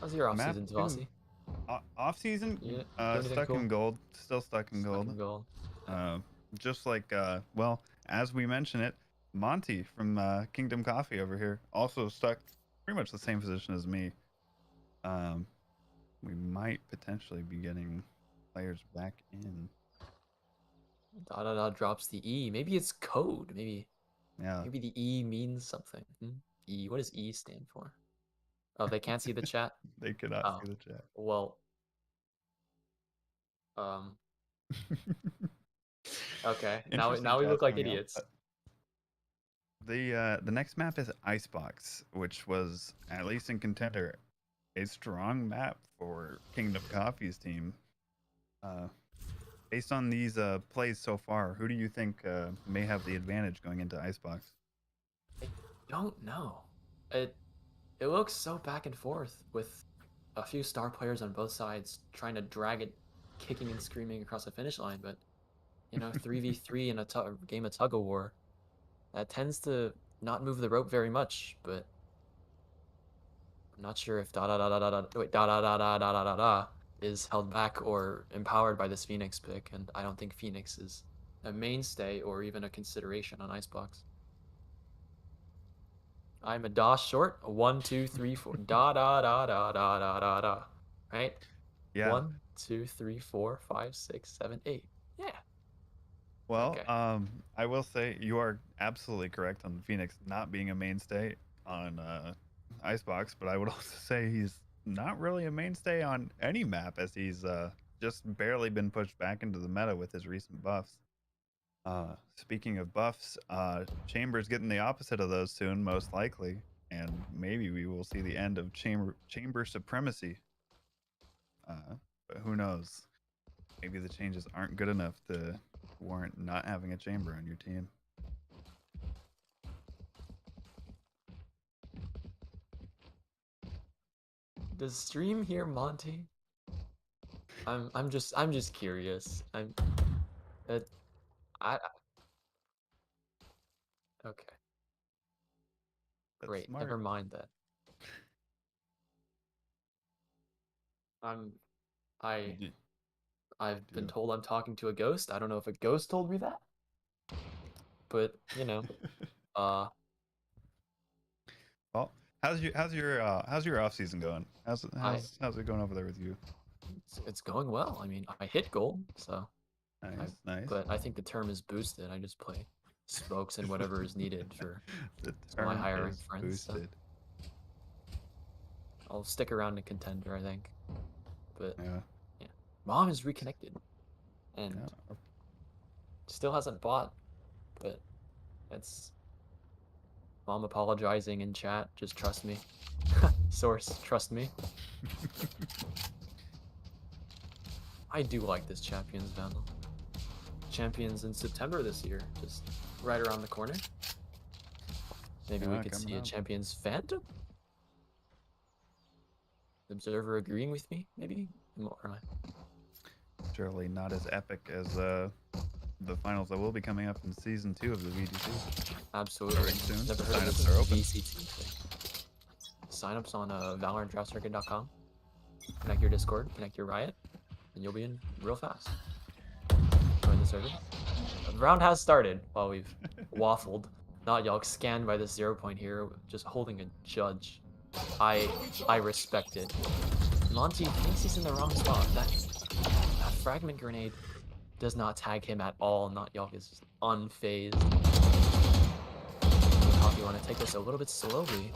How's your off Map season, 2. Devasi? Off season, You do anything stuck cool? in gold. Still stuck in Stuck gold. in gold. Uh, just like well, as we mentioned it, Monty from Kingdom Coffee over here also stuck pretty much the same position as me. Um, we might potentially be getting players back in. Da da da drops the E. Maybe it's code. Maybe Yeah, the E means something. E. What does E stand for? Oh, they can't see the chat. they cannot Oh, see the chat. well. Um. Okay. Interesting Now we chat look like coming up. idiots. The next map is Icebox, which was at least in contender a strong map for Kingdom Coffee's team. Based on these plays so far, who do you think may have the advantage going into Icebox? I don't know. It looks so back and forth with a few star players on both sides trying to drag it, kicking and screaming across the finish line. But 3v3 in a game of tug of war, that tends to not move the rope very much. But I'm not sure if da da da da da da wait da da da da da da da da is held back or empowered by this Phoenix pick, and I don't think Phoenix is a mainstay or even a consideration on Icebox. I'm a DOS short. 1, 2, 3, 4. Da da da da da da da da. Right? Yeah. 1, 2, 3, 4, 5, 6, 7, 8. Yeah. Well, Okay. I will say you are absolutely correct on Phoenix not being a mainstay on Icebox, but I would also say he's not really a mainstay on any map as he's just barely been pushed back into the meta with his recent buffs. Speaking of buffs, Chamber's getting the opposite of those soon, most likely, and maybe we will see the end of Chamber supremacy. But who knows? Maybe the changes aren't good enough to warrant not having a Chamber on your team. Does stream hear Monty? I'm just curious. Uh, I okay. That's Great. smart. Never mind that. I'm I You I've been do. told I'm talking to a ghost. I don't know if a ghost told me that, but uh Well, how's your off season going? How's it going over there with you? it's going well. I mean, I hit gold, so Nice. but I think the term is boosted. I just play smokes and whatever is needed for The some of my term higher is ranked friends. So boosted. I'll stick around in contender, I think. But Yeah. Mom is reconnected and Yeah. still hasn't bought, but it's Mom apologizing in chat. Just trust me. Source, trust me. I do like this Champions Vandal. Champions in September this year, just right around the corner. Maybe we Yeah, could coming see a up. Champions Phantom? Observer agreeing with me, maybe? Or am I? Surely not as epic as the finals that will be coming up in season 2 of the VGC. Absolutely. Very soon. Never heard of Signups this are open. VCT thing. Signups on ValorantDraftCircuit.com. Connect your Discord, connect your Riot, and you'll be in real fast. Join the server. The round has started while we've waffled. Not Yalk scanned by this 0 point here, just holding a judge. I respect it. Monty thinks he's in the wrong spot. That fragment grenade does not tag him at all. Not Yalk is just unfazed. You want to take this a little bit slowly.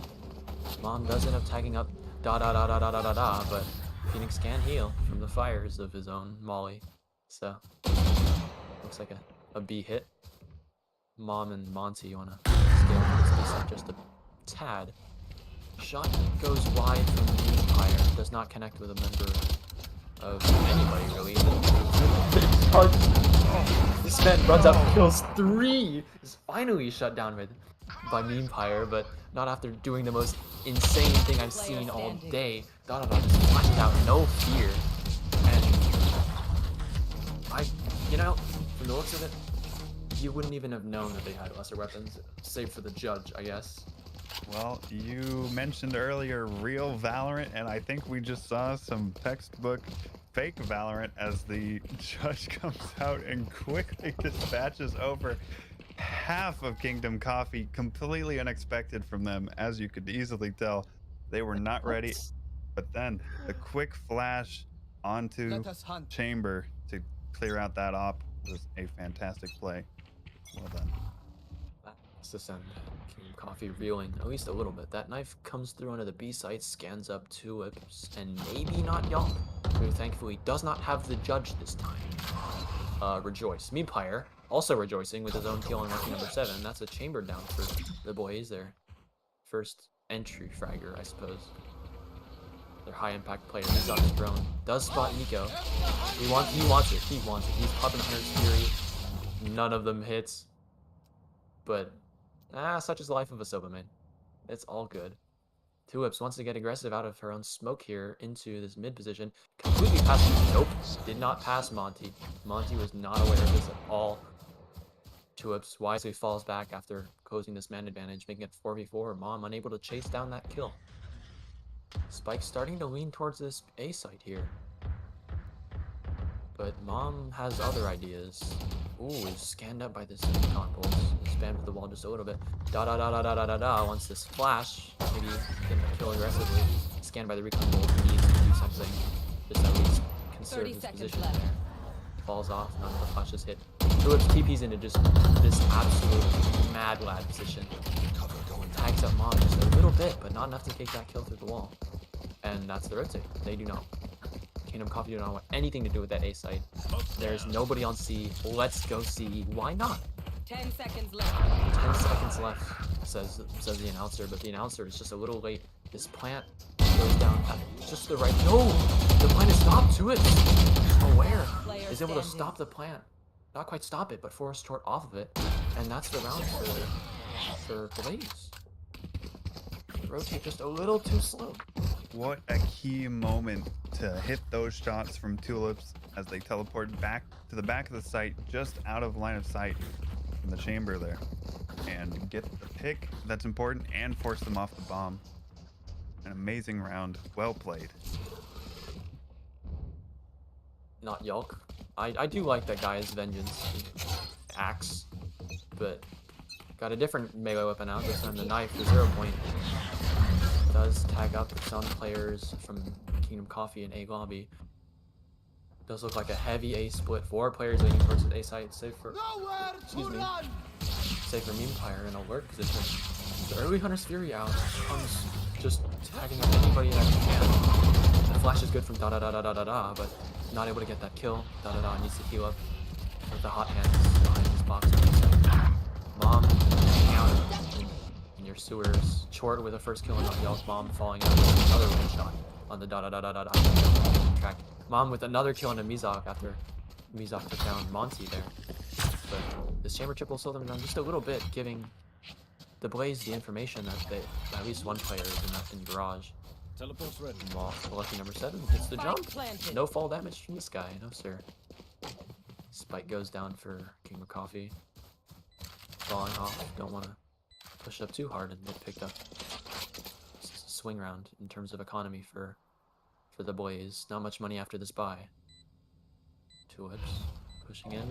Mom does end up tagging up da da da da da da da da, but Phoenix can heal from the fires of his own molly. So looks like a B hit. Mom and Monty want to scale this decent just a tad. Shot goes wide from the Empire. Does not connect with a member of anybody really. This man runs up, kills 3. Is finally shut down by Memepire, but not after doing the most insane thing I've seen all day. Da just flashed out, no fear. And from the looks of it, you wouldn't even have known that they had lesser weapons, save for the judge, I guess. Well, you mentioned earlier real Valorant, and I think we just saw some textbook fake Valorant as the judge comes out and quickly dispatches over half of Kingdom Coffee, completely unexpected from them, as you could easily tell. They were not ready, What? but then the quick flash onto Let us hunt. Chamber to clear out that op was a fantastic play. Well done. That's the sound. King Coffee reeling at least a little bit. That knife comes through onto the B site, scans up two whips, and maybe not Yonk, who thankfully does not have the judge this time. Rejoice. Meempire also rejoicing with his own kill on lucky number 7. That's a chamber down for the boys. Their first entry fragger, I suppose. Their high impact player. He's on his drone. Does spot Nico. He wants it. He wants it. He's popping Hunter's Fury. None of them hits. But such is the life of a Soba main. It's all good. Two Whips wants to get aggressive out of her own smoke here into this mid position. Completely passed. Nope. Did not pass Monty. Monty was not aware of this at all. Two Whips wisely falls back after closing this man advantage, making it 4v4. Mom unable to chase down that kill. Spike starting to lean towards this A site here. But Mom has other ideas. Ooh, is scanned up by this con pulse. Spammed to the wall just a little bit. Da. Wants this flash. Maybe can kill aggressively. Scanned by the recon bolt. Needs to do something. Just at least conserve 30 his seconds position. left. Falls off. None of the flashes hit. Two Whips TPs into just this absolute mad lad position. Tags up Mom just a little bit, but not enough to take that kill through the wall. And that's the rotate. They do not. Kingdom Coffee do not want anything to do with that A site. There's nobody on C. Let's go C. Why not? 10 seconds left. 10 seconds left, says the announcer, but the announcer is just a little late. This plant goes down at just the right. No! The plant is stopped to it! Aware is able to stop the plant. Not quite stop it, but force Tort off of it. And that's the round for Blaze. Rotate just a little too slow. What a key moment to hit those shots from Tulips as they teleport back to the back of the site, just out of line of sight from the chamber there, and get the pick that's important and force them off the bomb. An amazing round. Well played. Not Yulk. I do like that guy's Vengeance axe, but got a different melee weapon out, this time the knife for 0 point. Does tag up some players from Kingdom Coffee and A lobby. Does look like a heavy A split. 4 players leaning towards the A site, save for Meempire in alert position. The early Hunter's Fury out comes just tagging up anybody that can. The flash is good from da, but not able to get that kill. Da needs to heal up with the hot hands behind his box. Mom counter in your sewers. Chort with a first kill on Yelp. Mom falling out with another one shot on the track. Mom with another kill on a Mizok after Mizok took down Monty there. But this chamber trip will slow them down just a little bit, giving the Blaze the information that at least one player is in garage. Teleport's ready. Lucky number 7 hits the jump. Planted. No fall damage from this guy, no sir. Spike goes down for King of Coffee. Falling off. Don't want to push up too hard and get picked up. It's a swing round in terms of economy for the Blaze. Not much money after this buy. Two whips. Pushing in.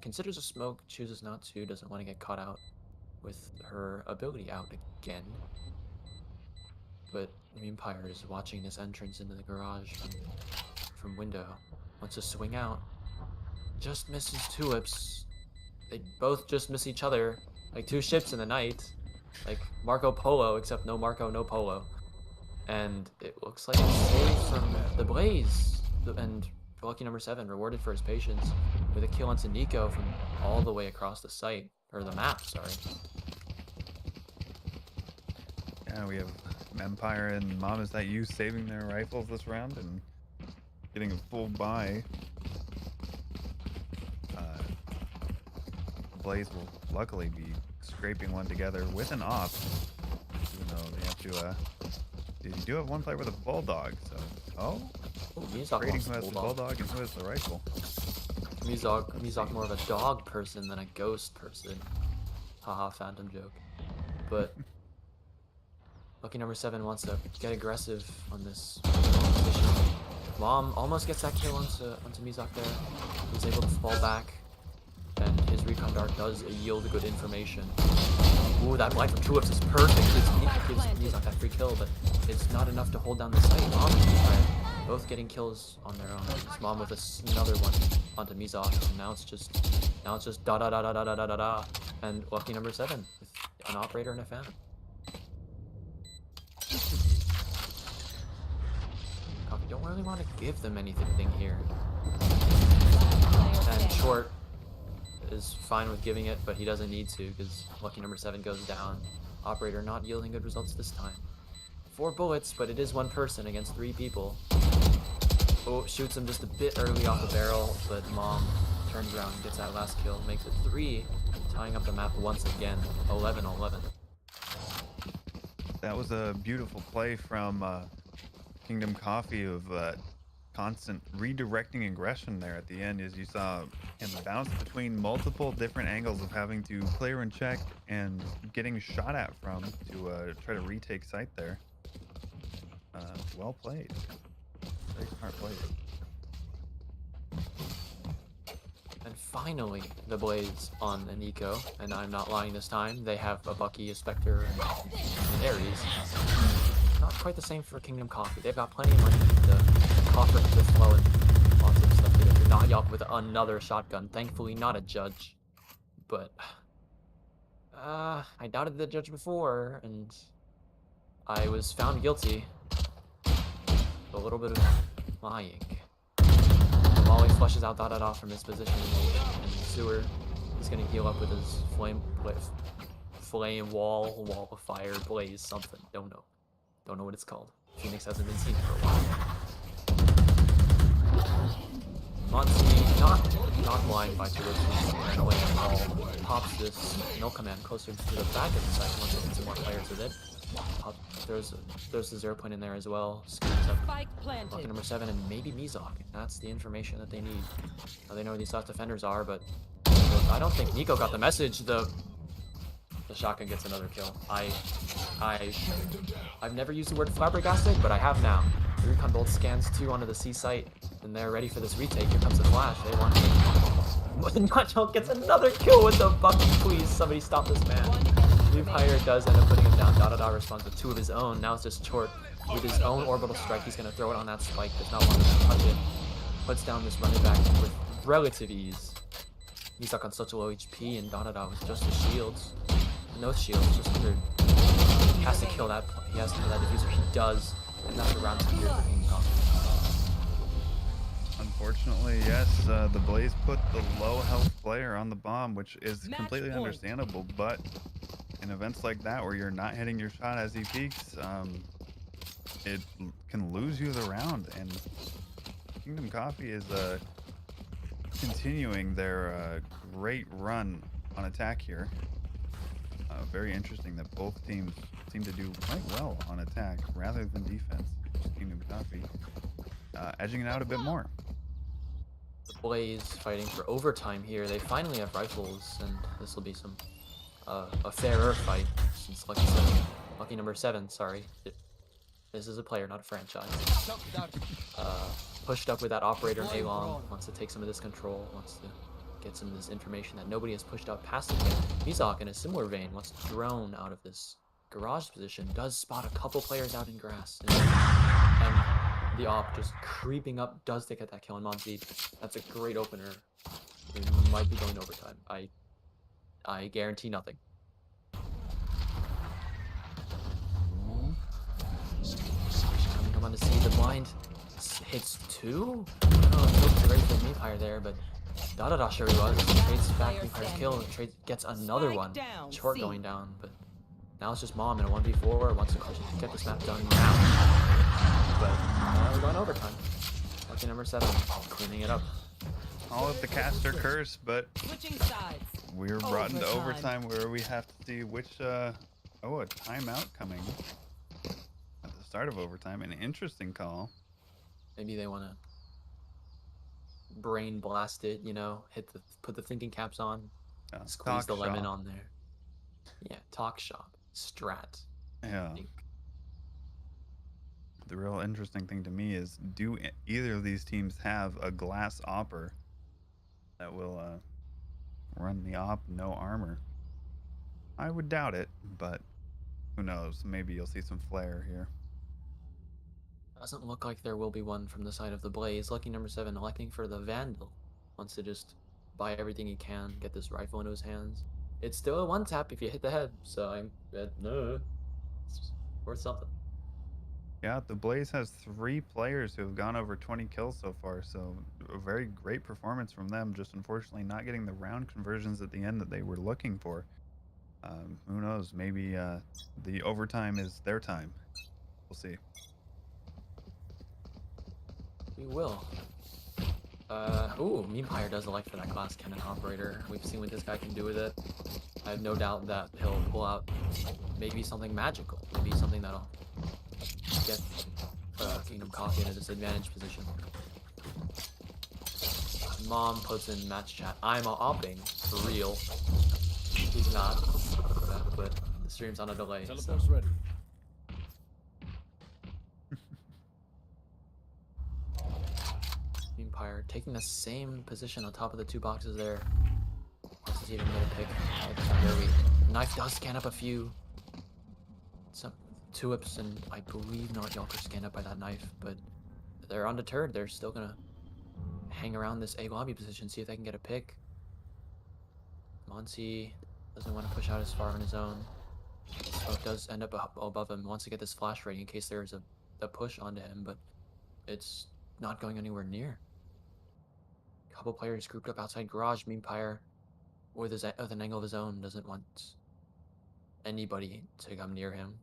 Considers a smoke, chooses not to, doesn't want to get caught out with her ability out again. But Empire is watching this entrance into the garage from window. Wants to swing out. Just misses Tulips. They both just miss each other. Like 2 ships in the night. Like Marco Polo, except no Marco, no Polo. And it looks like a save from the Blaze. And lucky number 7 rewarded for his patience with a kill onto Nico from all the way across the site. Or the map, sorry. Yeah, we have Empire and Mom Is That You saving their rifles this round and getting a full buy. Blaze will luckily be scraping one together with an op, even though they have to. You do have one player with a bulldog, so trading who has the bulldog and who has the rifle. Mizok more of a dog person than a ghost person. Haha, phantom joke. But Lucky number 7 wants to get aggressive on this position. Mom almost gets that kill onto Mizok there. He's able to fall back, and his recon dart does yield good information. Ooh, that blind from True Whips is perfect. Gives Mizok that free kill, but it's not enough to hold down the site. Mom and Mizok both getting kills on their own. It's Mom with another one onto Mizok, and now it's just da da da da da da da da da. And lucky number 7 with an operator and a fan. Coffee don't really want to give them anything here. And Short is fine with giving it, but he doesn't need to because lucky number 7 goes down. Operator not yielding good results this time. 4 bullets, but it is 1 person against 3 people. Oh, shoots him just a bit early off the barrel, but Mom turns around and gets that last kill, makes it 3, tying up the map once again, 11-11. That was a beautiful play from Kingdom Coffee of constant redirecting aggression there at the end, as you saw him bounce between multiple different angles of having to clear and check and getting shot at from to try to retake site there. Well played. Very smart play. And finally, the Blaze on an eco, and I'm not lying this time. They have a Bucky, a Spectre, and Ares. Not quite the same for Kingdom Coffee. They've got plenty of money to offer to flow and lots of stuff to do. Not Yelp with another shotgun. Thankfully, not a judge. But I doubted the judge before, and I was found guilty. A little bit of lying. Molly flushes out da-da-da from his position in the sewer. He's gonna heal up with his flame wall of fire, blaze, something. Don't know what it's called. Phoenix hasn't been seen for a while. Monty, not blind by 2 whips, ran away at all. Pops this no command closer to the back of the site once it hits some more players with it. There's the 0 point in there as well. Screams up lucky number 7 and maybe Mizok. That's the information that they need. Now they know where these soft defenders are, but I don't think Nico got the message. The shotgun gets another kill. I've never used the word flabbergasted, but I have now. The recon bolt scans 2 onto the C site, and they're ready for this retake. Here comes the flash. They want to. Nacho gets another kill with the Bucky. Please, somebody stop this man. Vampire does end up putting him down. Da-da-da responds with 2 of his own. Now it's just Chort with his own orbital strike. He's going to throw it on that spike. Does not want to touch it. Puts down this running back with relative ease. He's stuck on such a low HP, and Da-da-da with just the shields. And those shields, just 100. He has to kill that. He has to kill that diffuser. He does, and that's a round 2 here for Kingdom Coffee. Unfortunately, yes, the Blaze put the low health player on the bomb, which is completely understandable, but in events like that where you're not hitting your shot as he peaks, it can lose you the round. And Kingdom Coffee is continuing their great run on attack here. Very interesting that both teams seem to do quite well on attack rather than defense. Kingdom Coffee edging it out a bit more. The Blaze fighting for overtime here. They finally have rifles, and this will be some a fairer fight since lucky number 7. Sorry, this is a player, not a franchise. Pushed up with that operator in A-Long, wants to take some of this control, wants to get some of this information that nobody has pushed up past him. Mizok, in a similar vein, wants to drone out of this garage position. Does spot a couple players out in grass, and the op just creeping up does take at that kill on Monty. That's a great opener. We might be going overtime. I guarantee nothing. Come on to see the blind. Hits 2? I don't know if he's ready for Vampire there, but Da-da-da sure he was. Trades back Vampire kill and gets another one. Short going down, but now it's just Mom in a 1v4. Wants to get this map done now. But we're going overtime. Lucky number 7, cleaning it up. All of the caster curse, but we're brought into overtime where we have to see which a timeout coming at the start of overtime. An interesting call. Maybe they want to brain blast it, you know, put the thinking caps on, squeeze the lemon on there. Yeah, talk shop, strat. Yeah. the real interesting thing to me is, do either of these teams have a glass opper that will run the op no armor? I would doubt it, but who knows? Maybe you'll see some flare here. Doesn't look like there will be one from the side of the Blaze. Lucky number 7 electing for the Vandal. Wants to just buy everything he can, get this rifle into his hands. It's still a one tap if you hit the head, so I'm no, it's worth something. Yeah, the Blaze has 3 players who have gone over 20 kills so far, so a very great performance from them. Just unfortunately not getting the round conversions at the end that they were looking for. Who knows? Maybe the overtime is their time. We'll see. We will. Ooh, Memepire does like for that glass cannon operator. We've seen what this guy can do with it. I have no doubt that he'll pull out maybe something magical. Maybe something that'll get Kingdom Coffee in a disadvantaged position. Mom puts in match chat, I'm opping, for real. He's not, but the stream's on a delay. Teleport's So. ready. Empire taking the same position on top of the 2 boxes there. Wants to see if he can get a pick. There we Knife does scan up a few. Some 2 whips, and I believe not Yelp are scanned up by that knife, but they're undeterred. They're still gonna hang around this A lobby position, see if they can get a pick. Monty doesn't want to push out as far on his own. Smoke does end up above him. Wants to get this flash ready in case there's a push onto him, but it's not going anywhere near. Couple players grouped up outside garage. Memepire, with an angle of his own, doesn't want anybody to come near him.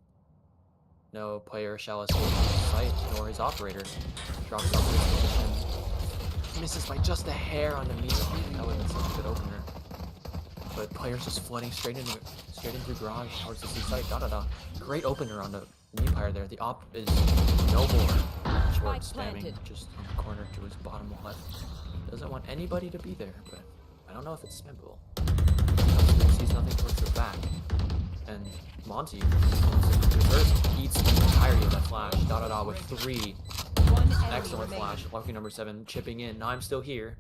No player shall escape his sight, nor his operator. Drops off his position. Misses by just a hair on the meter. That would have been such a good opener. But players just flooding straight into garage towards the C site. Great opener on the Memepire there. The op is no more. Short spamming just on the corner to his bottom left. Doesn't want anybody to be there, but I don't know if it's spammable. Sees nothing towards the back. And Monty eats the entirety of that flash. With 3. Excellent flash. Lucky number 7 chipping in. Now I'm still here.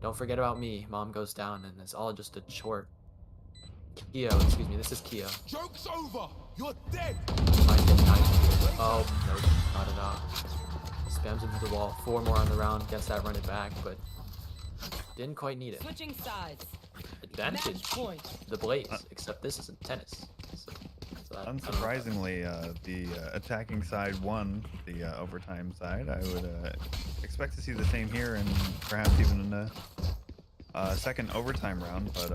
Don't forget about me. Mom goes down, and it's all just a short. Keo, excuse me. This is Keo. Joke's over. You're dead. Oh, no, not at all. Spams him through the wall. 4 more on the round. Gets that run it back, but didn't quite need it. Switching sides. Advantage. The Blaze, except this isn't tennis. So Unsurprisingly, the attacking side won the overtime side. I would expect to see the same here, and perhaps even in a second overtime round. But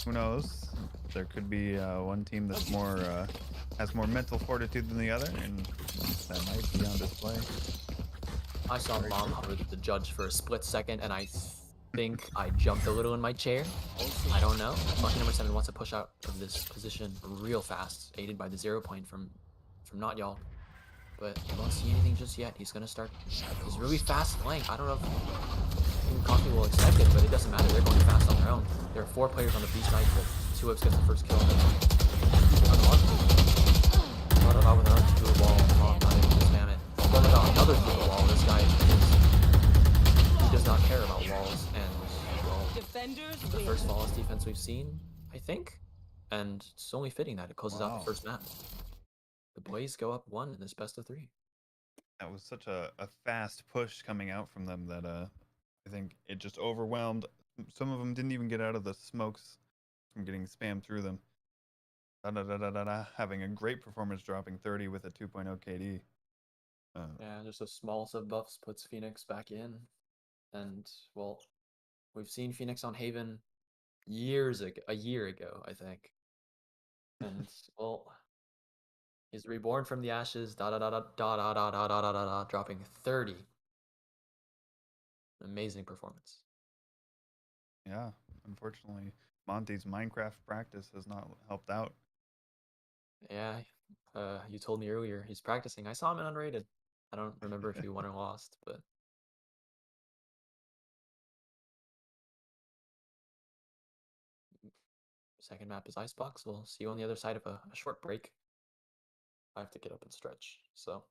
who knows? There could be one team that's more has more mental fortitude than the other, and that might be on display. I saw Mom hover the judge for a split second, and I think I jumped a little in my chair. I don't know. Lucky number 7 wants to push out of this position real fast, aided by the 0 point from not y'all. But he won't see anything just yet. He's gonna start his really fast flank. I don't know if Coffee will accept it, but it doesn't matter. They're going fast on their own. There are 4 players on the B side, but 2 whips gets the first kill. Not with another 2 wall. Mom not able to spam it. Another 2 wall. This guy he does not care about walls, and well, the first flawless defense we've seen, I think, and it's only fitting that it closes out the first map. The Blaze go up 1 in this best of 3. That was such a fast push coming out from them that I think it just overwhelmed. Some of them didn't even get out of the smokes from getting spammed through them. Having a great performance, dropping 30 with a 2.0 KD. Yeah, just a small sub buffs puts Phoenix back in. And, well, we've seen Phoenix on Haven a year ago, I think. And, well, he's reborn from the ashes, dropping 30. Amazing performance. Yeah, unfortunately, Monty's Minecraft practice has not helped out. Yeah, you told me earlier he's practicing. I saw him in Unrated. I don't remember if he won or lost, but second map is Icebox. We'll see you on the other side of a short break. I have to get up and stretch, so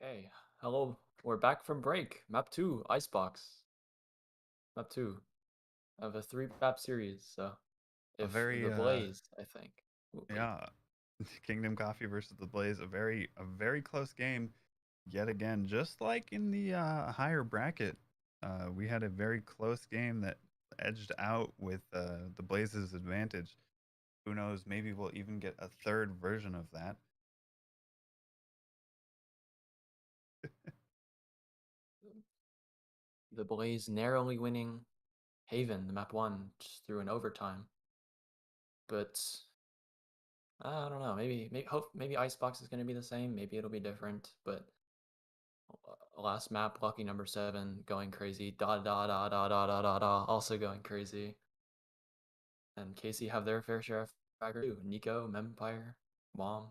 Okay, hello. We're back from break. Map 2, Icebox. Map 2 of a 3-map series. So, A if very the Blaze, I think. Ooh, wait. yeah, Kingdom Coffee versus the Blaze, a very close game yet again. Just like in the higher bracket, we had a very close game that edged out with the Blaze's advantage. Who knows? Maybe we'll even get a third version of that. The Blaze narrowly winning Haven, the map 1, just through an overtime. But I don't know. Maybe Icebox is going to be the same. Maybe it'll be different. But last map, lucky number 7, going crazy. Da da da da da da da da. Also going crazy. And Casey have their fair share of fragger too. Nico, Mempire, Mom.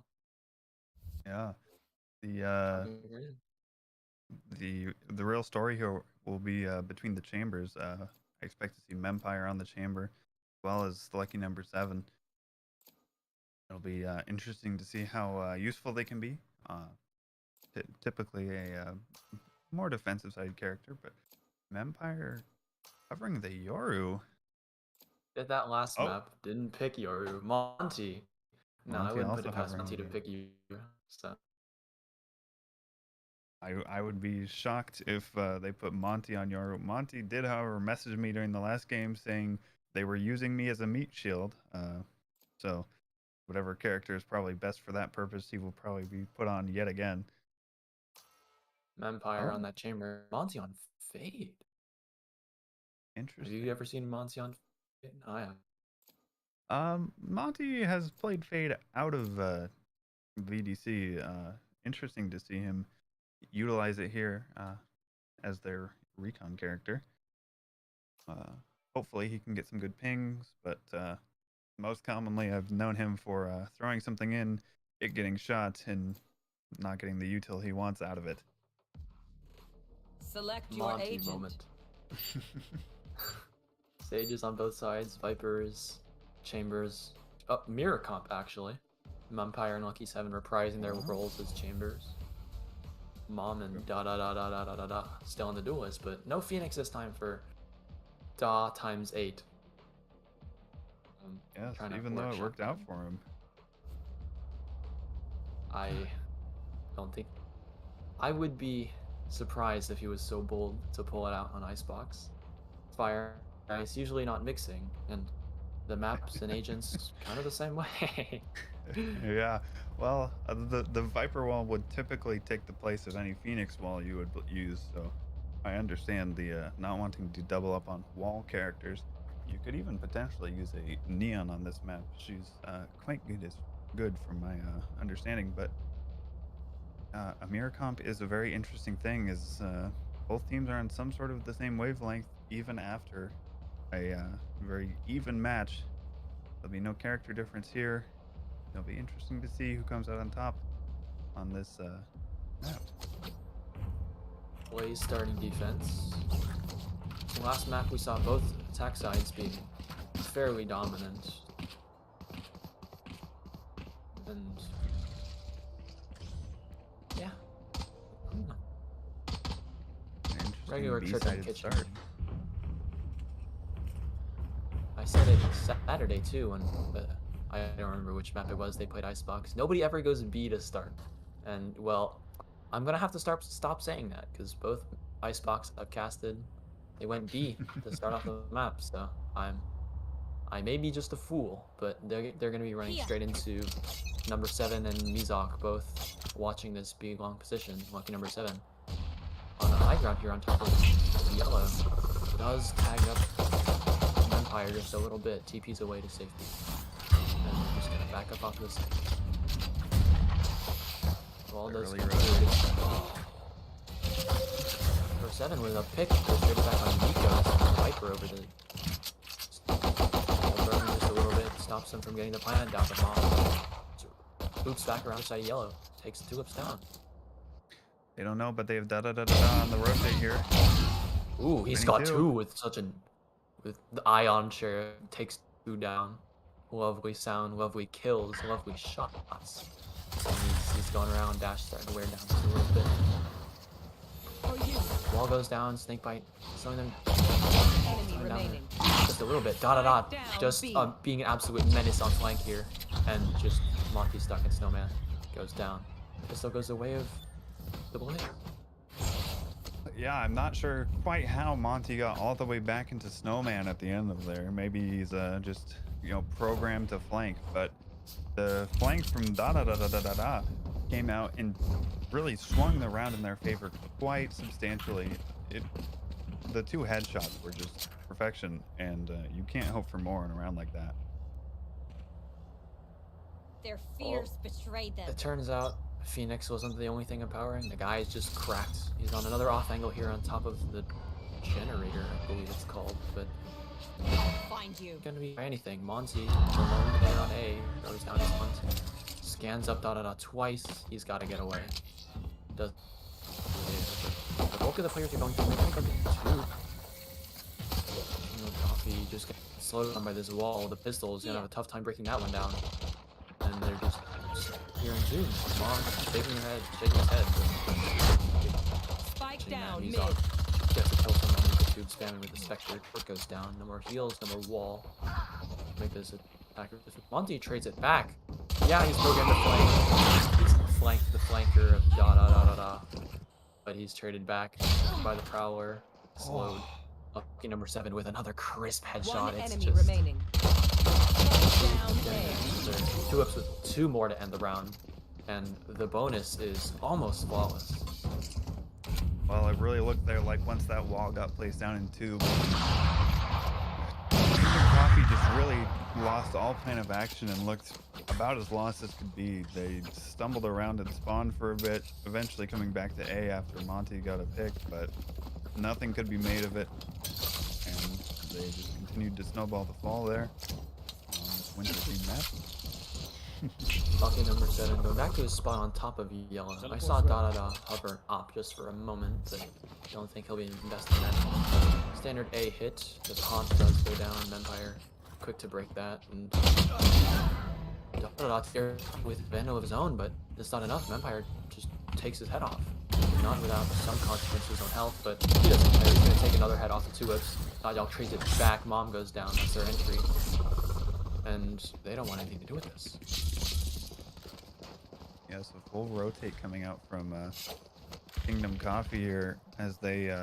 Yeah. The Talking crazy. the real story here will be between the chambers. I expect to see Mempire on the chamber, as well as lucky number 7. It'll be interesting to see how useful they can be. Typically a more defensive side character, but Mempire covering the Yoru. Did that last Oh, map. Didn't pick Yoru. Monty. No, I Monty wouldn't put also it past hovering Monty to the Yoru. pick you. So I would be shocked if they put Monty on Yoru. Monty did, however, message me during the last game saying they were using me as a meat shield. So whatever character is probably best for that purpose, he will probably be put on yet again. Mempire Oh, on that chamber. Monty on Fade. Have interesting. you ever seen Monty on Fade? I have. Monty has played Fade out of VDC. Interesting to see him utilize it here as their recon character. Hopefully he can get some good pings, but most commonly I've known him for throwing something in, it getting shot, and not getting the util he wants out of it. Select your Monty agent. moment. Sages on both sides, Vipers, Chambers. Oh, Mirror Comp actually. Mempire and Lucky 7 reprising their roles as Chambers. Mom and da da da da da da da da. Still on the duel list, but no Phoenix this time for Da times 8. Yes, Trying to even though it workshop worked out that. for him. I don't think I would be surprised if he was so bold to pull it out on Icebox. Fire Ice usually not mixing, and the maps and agents kind of the same way. Yeah, well, the Viper wall would typically take the place of any Phoenix wall you would use, so I understand the not wanting to double up on wall characters. You could even potentially use a Neon on this map. She's quite good from my understanding, but a mirror comp is a very interesting thing, as both teams are on some sort of the same wavelength, even after a very even match. There'll be no character difference here. It'll be interesting to see who comes out on top on this map. Blaze starting defense. Last map we saw both attack sides being fairly dominant. And yeah. I don't know. Interesting Regular trip in B-sided kitchen. start. I said it Saturday too when I don't remember which map it was. They played Icebox. Nobody ever goes B to start, and well, I'm gonna have to stop saying that because both Icebox have casted. They went B to start off the map, so I may be just a fool, but they're gonna be running straight into number 7 and Mizok, both watching this big long position. Lucky number 7 on the high ground here on top of yellow does tag up Empire just a little bit. TP's away to safety, and we're just gonna back up off this. Well, does number 7 with a pick goes straight back on Nico's Viper over the. Burning just a little bit, stops him from getting the plant down the bomb. Oops, back around side yellow. Takes 2 ups down. They don't know, but they have da-da-da-da-da on the rotate here. Ooh, he's got 2 with such an... With the ion share, takes 2 down. Lovely sound, lovely kills, lovely shots. He's going around, dash starting to wear down just a little bit. Wall goes down, snake bite, slowing them Enemy remaining. just a little bit. Da. Down, Just B. being an absolute menace on flank here, and just Monty stuck in Snowman goes down. Pistol goes the way of the blade. Yeah, I'm not sure quite how Monty got all the way back into Snowman at the end of there. Maybe he's just, programmed to flank, but the flank from da came out and really swung the round in their favor quite substantially. The two headshots were just perfection, and you can't hope for more in a round like that. Their fears betrayed them. It turns out Phoenix wasn't the only thing empowering. The guy is just cracked. He's on another off angle here on top of the generator, I believe it's called, but I'll find you. gonna be anything. Monty, alone there on A, goes down his hunt, scans up da twice. He's got to get away. Does the bulk of the players are going through. Maybe go to 2. Coffee just gets slowed down by this wall. The pistol's gonna have a tough time breaking that one down. And they're just here in 2. Mom shaking his head. Spike down He's mid. off. Gets a kill from underneath the tube, spamming with the Spectre. It goes down. No more heals, no more wall. Make this attacker. Monty trades it back. Yeah, he's programmed to flank. He's flanked the flanker of da. But he's traded back by the Prowler. Slowed. Lucky number 7 with another crisp headshot. One It's enemy just remaining. Down A. there's 2 ups with 2 more to end the round. And the bonus is almost flawless. Well, it really looked there like once that wall got placed down in 2, Coffee just really lost all plan of action and looked about as lost as could be. They stumbled around and spawned for a bit, eventually coming back to A after Monty got a pick, but nothing could be made of it. And they just continued to snowball the fall there on this winter team map. Lucky number 7 going back to his spot on top of yellow. I saw da hover up just for a moment, but I don't think he'll be investing that. Standard A hit. The haunt does go down. Vampire quick to break that, and da here with Vandal of his own, but it's not enough. Vampire just takes his head off. Not without some consequences on health, but he doesn't care. He's gonna take another head off the 2 whips. Y'all trades it back. Mom goes down. That's their entry. And they don't want anything to do with this. Yeah, so full rotate coming out from Kingdom Coffee here as they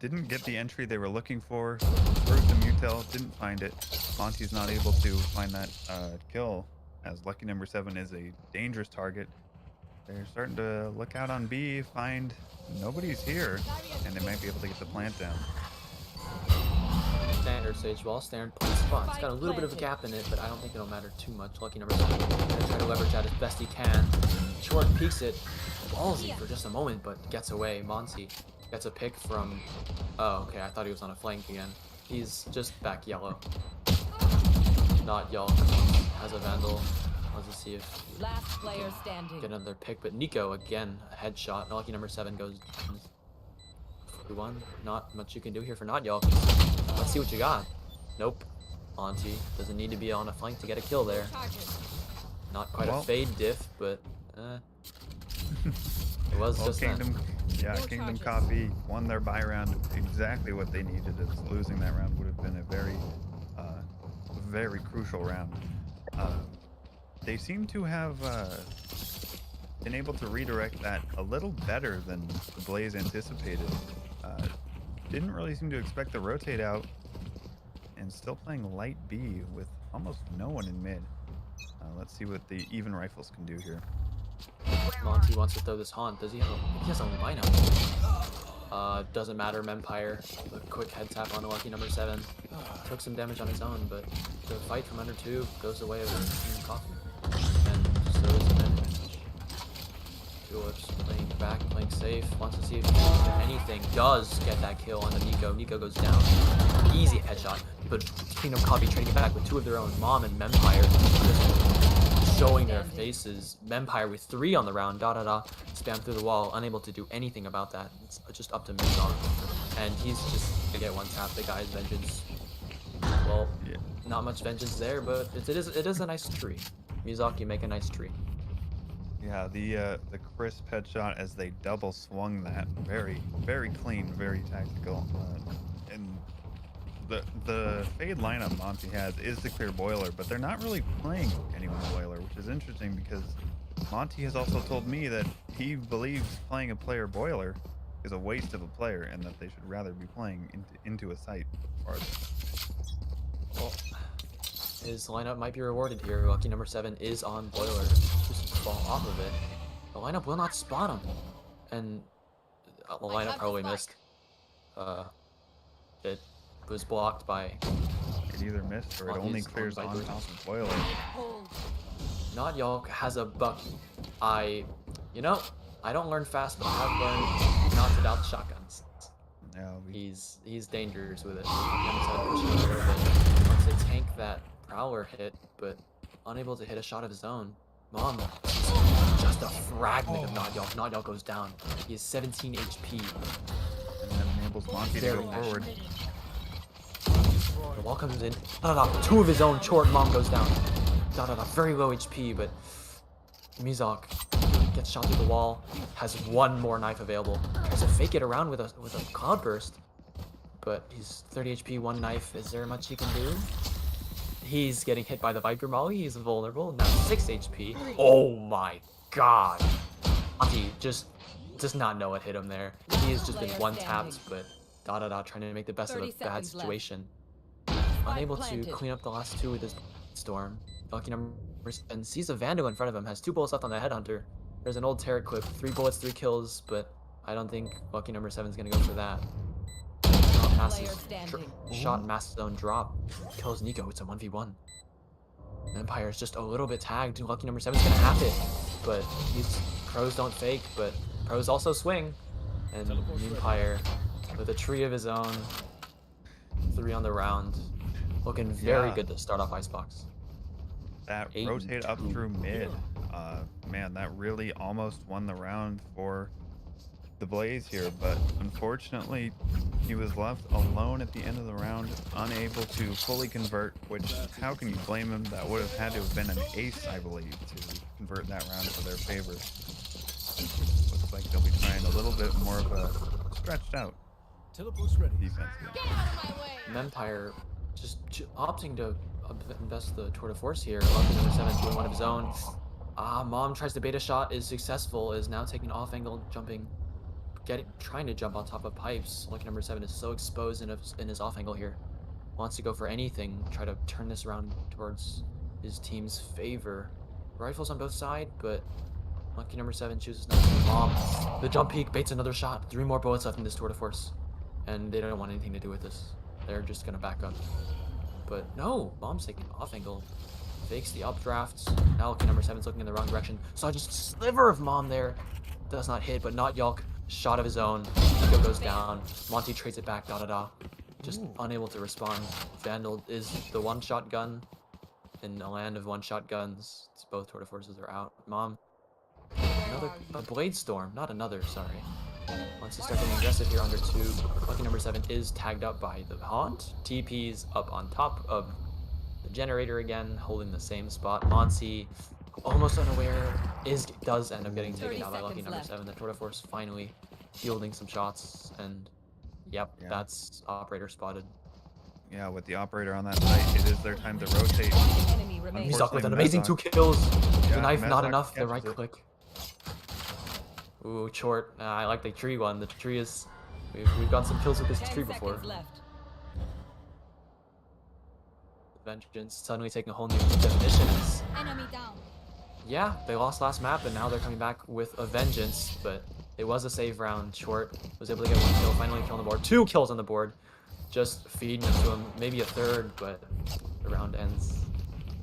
didn't get the entry they were looking for. First the Mutel, didn't find it. Monty's not able to find that kill as Lucky number 7 is a dangerous target. They're starting to look out on B, find nobody's here, and they might be able to get the plant down. Standard Sage Wall, standard point spot. It's got a little bit of a gap in it, but I don't think it'll matter too much. Lucky number 7 gonna try to leverage that as best he can. Short peeks it, ballsy for just a moment, but gets away. Monty gets a pick from. Oh, okay. I thought he was on a flank again. He's just back yellow. Not Yellow. Has a Vandal. Let's see if Last player standing. get another pick. But Nico again, a headshot. Lucky number 7 goes. 1. Not much you can do here for not y'all. Let's see what you got. Nope. Monty doesn't need to be on a flank to get a kill there. Not quite a fade diff, but it was Well, just Kingdom Coffee won their buy round exactly what they needed. As losing that round would have been a very crucial round. They seem to have been able to redirect that a little better than the Blaze anticipated. Didn't really seem to expect the rotate out, and still playing light B with almost no one in mid. Let's see what the even rifles can do here. Monty wants to throw this haunt. Does he have a? He has a lineup. Doesn't matter. Mempire, a quick head tap on Lucky number 7. Took some damage on his own, but the fight from under 2 goes the way of Kingdom Coffee. And so is the advantage. Tulips playing back, playing safe. Wants to see if anything does get that kill on the Nico. Nico goes down. Easy headshot. But Kingdom Coffee trading back with 2 of their own. Mom and Mempire just showing their faces. Mempire with 3 on the round. Spam through the wall. Unable to do anything about that. It's just up to Mizon. And he's just gonna get 1 tap. The guy's vengeance. Well, not much vengeance there, but it is a nice tree. Mizaki, make a nice tree. Yeah, the crisp headshot as they double swung that, very clean, very tactical, and the fade lineup Monty has is the clear boiler, but they're not really playing anyone boiler, which is interesting because Monty has also told me that he believes playing a player boiler is a waste of a player, and that they should rather be playing into a site farther. Well, his lineup might be rewarded here. Lucky number 7 is on boiler. Just fall off of it. The lineup will not spot him, and the I lineup have the probably spike. missed. It was blocked by It either missed or it on only his own clears on Vipers. top of boiler. Hold. Not Yolk has a Bucky. You know, I don't learn fast, but I have learned not to doubt shotguns. Yeah, He's dangerous with it. Wants to tank that prowler hit, but unable to hit a shot of his own. Mom, just a fragment of Not Yolk. Not Yolk goes down. He has 17 HP. and that enables Monty to go Very forward. The wall comes in. Two of his own. Short Mom goes down. Very low HP, but Mizok gets shot through the wall. Has one more knife available. Tries to fake it around with a cloud burst, but he's 30 HP. One knife. Is there much he can do? He's getting hit by the Viper Molly. He's vulnerable. Now 6 HP. Oh my god. Monty just does not know what hit him there. He has just been Player one standing. tapped, but trying to make the best of a 30 bad seconds left. situation. Spike Unable to planted. clean up the last 2 with his storm. Lucky number and sees a Vandal in front of him. Has 2 bullets left on the Headhunter. There's an old Tarot clip. 3 bullets, 3 kills, but I don't think Lucky number 7 is gonna go for that. Player standing. Shot Mass Zone drop. Kills Nico. It's a 1v1. Empire is just a little bit tagged. Lucky number 7 is gonna have it, but these pros don't fake, but pros also swing. And Empire with a tree of his own. 3 on the round. Looking very Yeah. good to start off Icebox. That 8 rotate up and 2. through mid, man, that really almost won the round for the Blaze here, but unfortunately, he was left alone at the end of the round, unable to fully convert, which, how can you blame him? That would have had to have been an ace, I believe, to convert that round to their favor. Looks like they'll be trying a little bit more of a stretched out Teleport's ready. defense here. Get out of my way. Empire just opting to invest the tour de force here. Lucky number 7 doing one of his own. Mom tries to bait a shot, is successful, is now taking off angle, jumping, trying to jump on top of pipes. Lucky number 7 is so exposed in his off angle here. Wants to go for anything, try to turn this around towards his team's favor. Rifles on both sides, but Lucky number 7 chooses not to. Mom, the jump peak baits another shot. 3 more bullets left in this tour de force, and they don't want anything to do with this. They're just gonna back up. But no, Mom's taking off angle. Fakes the updrafts. Now Lucky number 7's looking in the wrong direction. Saw just a sliver of Mom there. Does not hit, but not Yolk. Shot of his own. Nico goes down. Monty trades it back. Just unable to respond. Vandal is the one-shot gun. In a land of one-shot guns, it's both tour de forces are out. Mom, a Blade Storm. Not another, sorry. Once you start getting aggressive here under 2, Lucky number 7 is tagged up by the Haunt. TP's up on top of the generator again, holding the same spot. Monty, almost unaware, does end up getting taken 30 down by Lucky seconds number left. 7. The tour de force finally fielding some shots, and yep, Yeah. that's operator spotted. Yeah, with the operator on that site, it is their time to rotate. Enemy remaining. Mizok with an Unfortunately, amazing Mezok- 2 kills. The Yeah, knife not Mezok enough. The catches right it. click. Ooh, short. I like the tree one. The tree is. We've got some kills with this 10 tree before. seconds left. Vengeance suddenly taking a whole new definition. Enemy down. Yeah, they lost last map, and now they're coming back with a vengeance. But it was a save round. Short was able to get 1 kill. Finally, kill on the board. 2 kills on the board. Just feeding it to him. Maybe a third, but the round ends.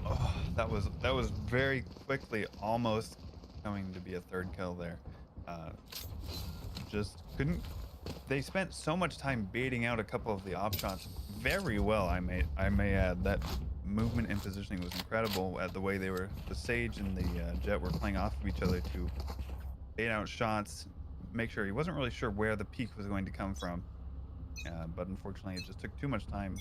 Oh, that was very quickly almost coming to be a third kill there. Just couldn't. They spent so much time baiting out a couple of the op shots very well. I may add that movement and positioning was incredible at the way they were. The Sage and the Jet were playing off of each other to bait out shots, make sure he wasn't really sure where the peak was going to come from. But unfortunately, it just took too much time.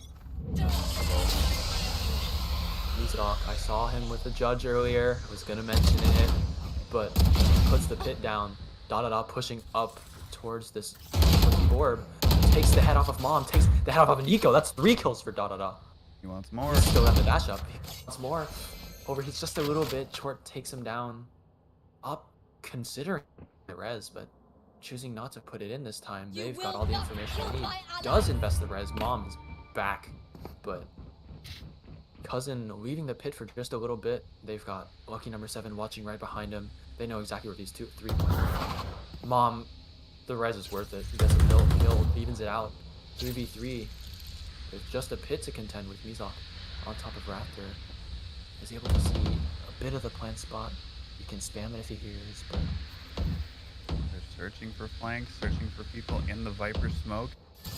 Mizok, I saw him with the judge earlier. I was gonna mention it, but puts the pit down. Da pushing up towards this orb. Takes the head off of Mom, takes the head off of Nico. That's 3 kills for Da. He wants more. He's still got the dash up. He wants more. Overheats just a little bit. Short takes him down. Up considering the res, but choosing not to put it in this time. They've got all the information they need. Does invest the res. Mom is back, but Cousin leaving the pit for just a little bit. They've got lucky number 7 watching right behind him. They know exactly where these 3 Mom, the res is worth it. He gets a kill, evens it out. 3v3. There's just a pit to contend with. Mizok on top of Raptor is able to see a bit of the plant spot. He can spam it if he hears, but They're searching for flanks, searching for people in the Viper smoke.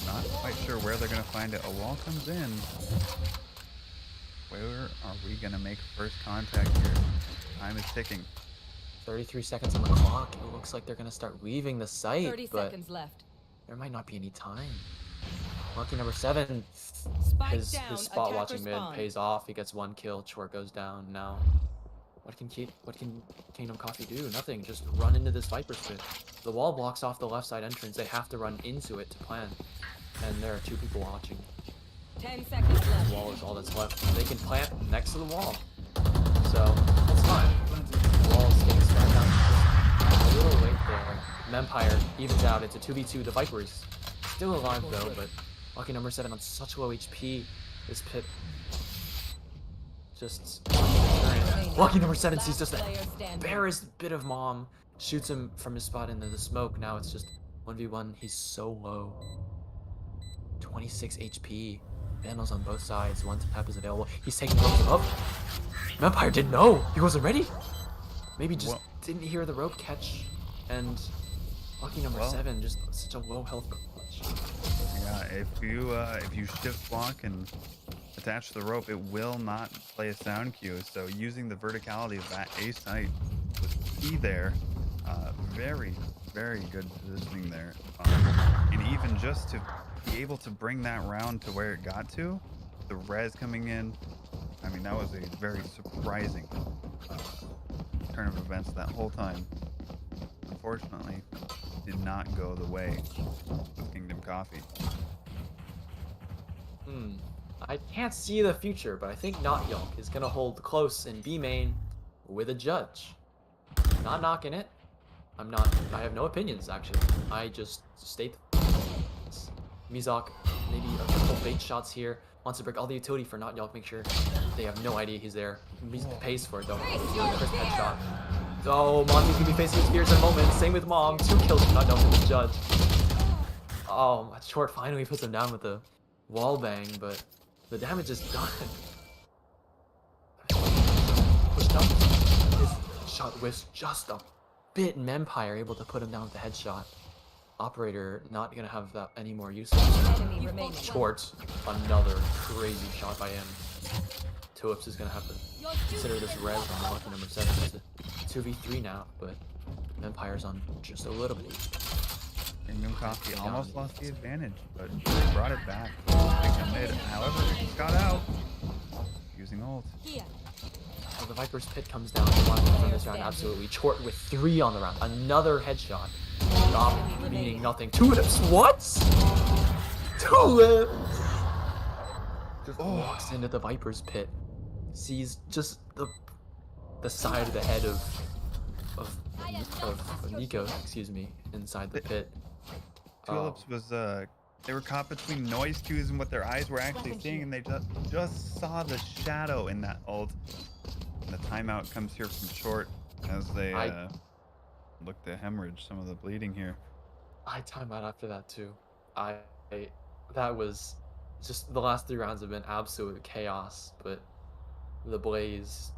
Not quite sure where they're going to find it. A wall comes in. Where are we going to make first contact here? Time is ticking. 33 seconds on the clock. It looks like they're going to start leaving the site, 30 but seconds left. there might not be any time. Lucky number 7, Spike his down, spot attacker watching mid spawn. pays off. He gets 1 kill. Chort goes down now. What can Kingdom Coffee do? Nothing. Just run into this Viper pit. The wall blocks off the left side entrance. They have to run into it to plan. And there are 2 people watching. 10 seconds The left. wall is all that's left. They can plant next to the wall. So, that's fine. The wall is getting started down a little late there. Mempire evens out. It's a 2v2. The Viper is still alive though, but lucky number 7 on such low HP. This pit just lucky number 7 sees just the Player standing. barest bit of Mom, shoots him from his spot into the smoke. Now it's just 1v1. He's so low. 26 HP. Vandals on both sides. 1 tap is available. He's taking ropes up. Vampire didn't know. He wasn't ready. Maybe just didn't hear the rope catch. And lucky number 7, just such a low health clutch. Yeah, if you shift block and attach the rope, it will not play a sound cue. So using the verticality of that A site was key there. Very, very good positioning there. And even just to be able to bring that round to where it got to, the res coming in, I mean, that was a very surprising turn of events that whole time. Unfortunately, did not go the way of Kingdom Coffee. I can't see the future, but I think Not Yolk is gonna hold close in B main with a judge. Not knocking it. I have no opinions actually. I just state Mizok, maybe a couple bait shots here. Wants to break all the utility for Not Yolk. Make sure they have no idea he's there. Mizok pays for it though. Crisp headshot. Oh, Monty could be facing his fears in a moment. Same with Mom. 2 kills for Not Yolk in the judge. Oh, Short finally puts him down with the wall bang, but the damage is done. Pushed up. His shot was just a bit. Mempire able to put him down with the headshot. Operator not gonna have that any more use. Enemy remaining. Short, another crazy shot by him. Tulips is gonna have to consider this res on lucky number 7. It's a 2v3 now, but Empire's on just a little bit. Kingdom Coffee almost lost the advantage, but they brought it back. They mid. However, it got out using ult. Oh, the Viper's pit comes down. They want to confirm this round absolutely. Chort with 3 on the round. Another headshot. Stop meaning nothing. Tulips, what? Tulips! Just walks into the Viper's pit. Sees just the side of the head of Nico, excuse me, inside the pit. Tulips was they were caught between noise cues and what their eyes were actually seeing, and they just saw the shadow in that ult. And the timeout comes here from Short as they look to hemorrhage some of the bleeding here. I time out after that too. That was just the last 3 rounds have been absolute chaos, but the Blaze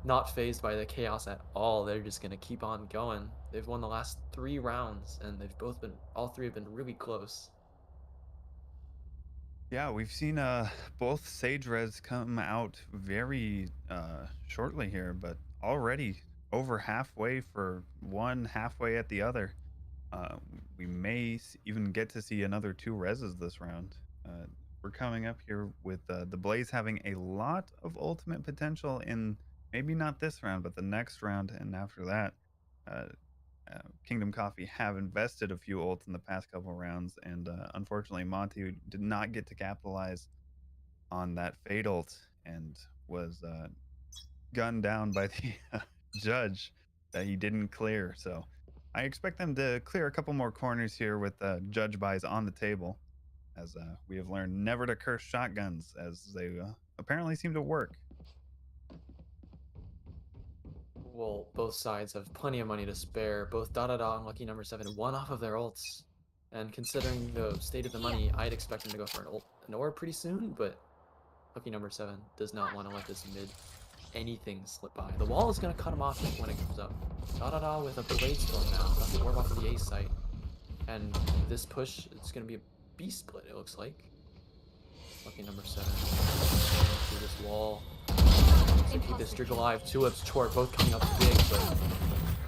not phased by the chaos at all. They're just gonna keep on going. They've won the last 3 rounds, and all 3 have been really close. Yeah, we've seen both Sage Res come out very shortly here, but already over halfway for one, halfway at the other. We may even get to see another 2 reses this round. We're coming up here with the Blaze having a lot of ultimate potential in maybe not this round, but the next round and after that. uh, Kingdom Coffee have invested a few ults in the past couple rounds, and unfortunately, Monty did not get to capitalize on that fade ult and was gunned down by the judge that he didn't clear. So I expect them to clear a couple more corners here with judge buys on the table, as we have learned never to curse shotguns, as they apparently seem to work. Well, both sides have plenty of money to spare. Both Dada and Lucky Number 7 won off of their ults. And considering the state of the money, I'd expect them to go for an orb pretty soon, but Lucky Number 7 does not want to let this mid anything slip by. The wall is going to cut him off when it comes up. Dada with a Blade Storm now. Got the orb off of the A site. And this push, it's going to be a B split, it looks like. Lucky Number 7 through this wall. To keep this streak alive. Tulip's Chort both coming up big, but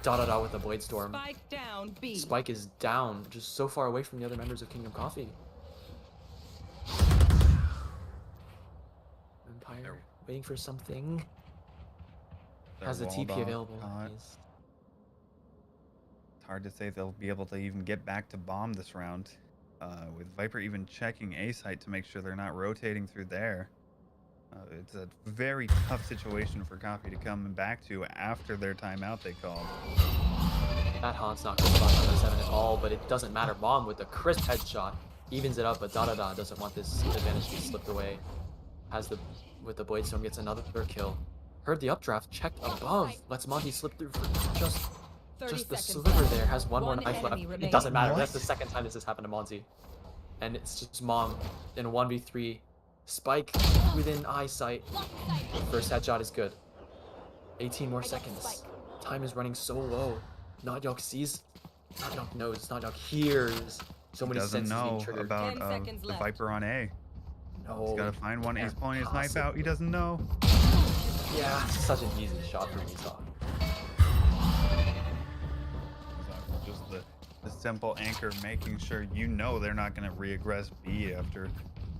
Dada with the Blade Storm. Spike down B. Spike is down, just so far away from the other members of Kingdom Coffee. Empire waiting for something. Has the TP available. It's hard to say they'll be able to even get back to bomb this round. With Viper even checking A site to make sure they're not rotating through there. It's a very tough situation for Coffee to come back to after their timeout they called. That haunt's not good about number 7 at all, but it doesn't matter. Bomb with a crisp headshot evens it up, but Dada doesn't want this advantage to be slipped away. With the Blade Storm gets another kill. Heard the updraft, checked above, lets Monty slip through for just the sliver there. Has one more knife left. It doesn't matter. That's the second time this has happened to Monty. And it's just Mom in a 1v3. Spike within eyesight. First headshot is good. 18 more seconds. Time is running so low. Not Yoke sees. Not Yoke knows. Not Yoke hears. So many senses being triggered. Doesn't know about the Viper on A. No. He's gotta find one. He's pulling his knife out. He doesn't know. Yeah, it's such an easy shot for Faceoff. Just the simple anchor, making sure you know they're not gonna re-aggress B after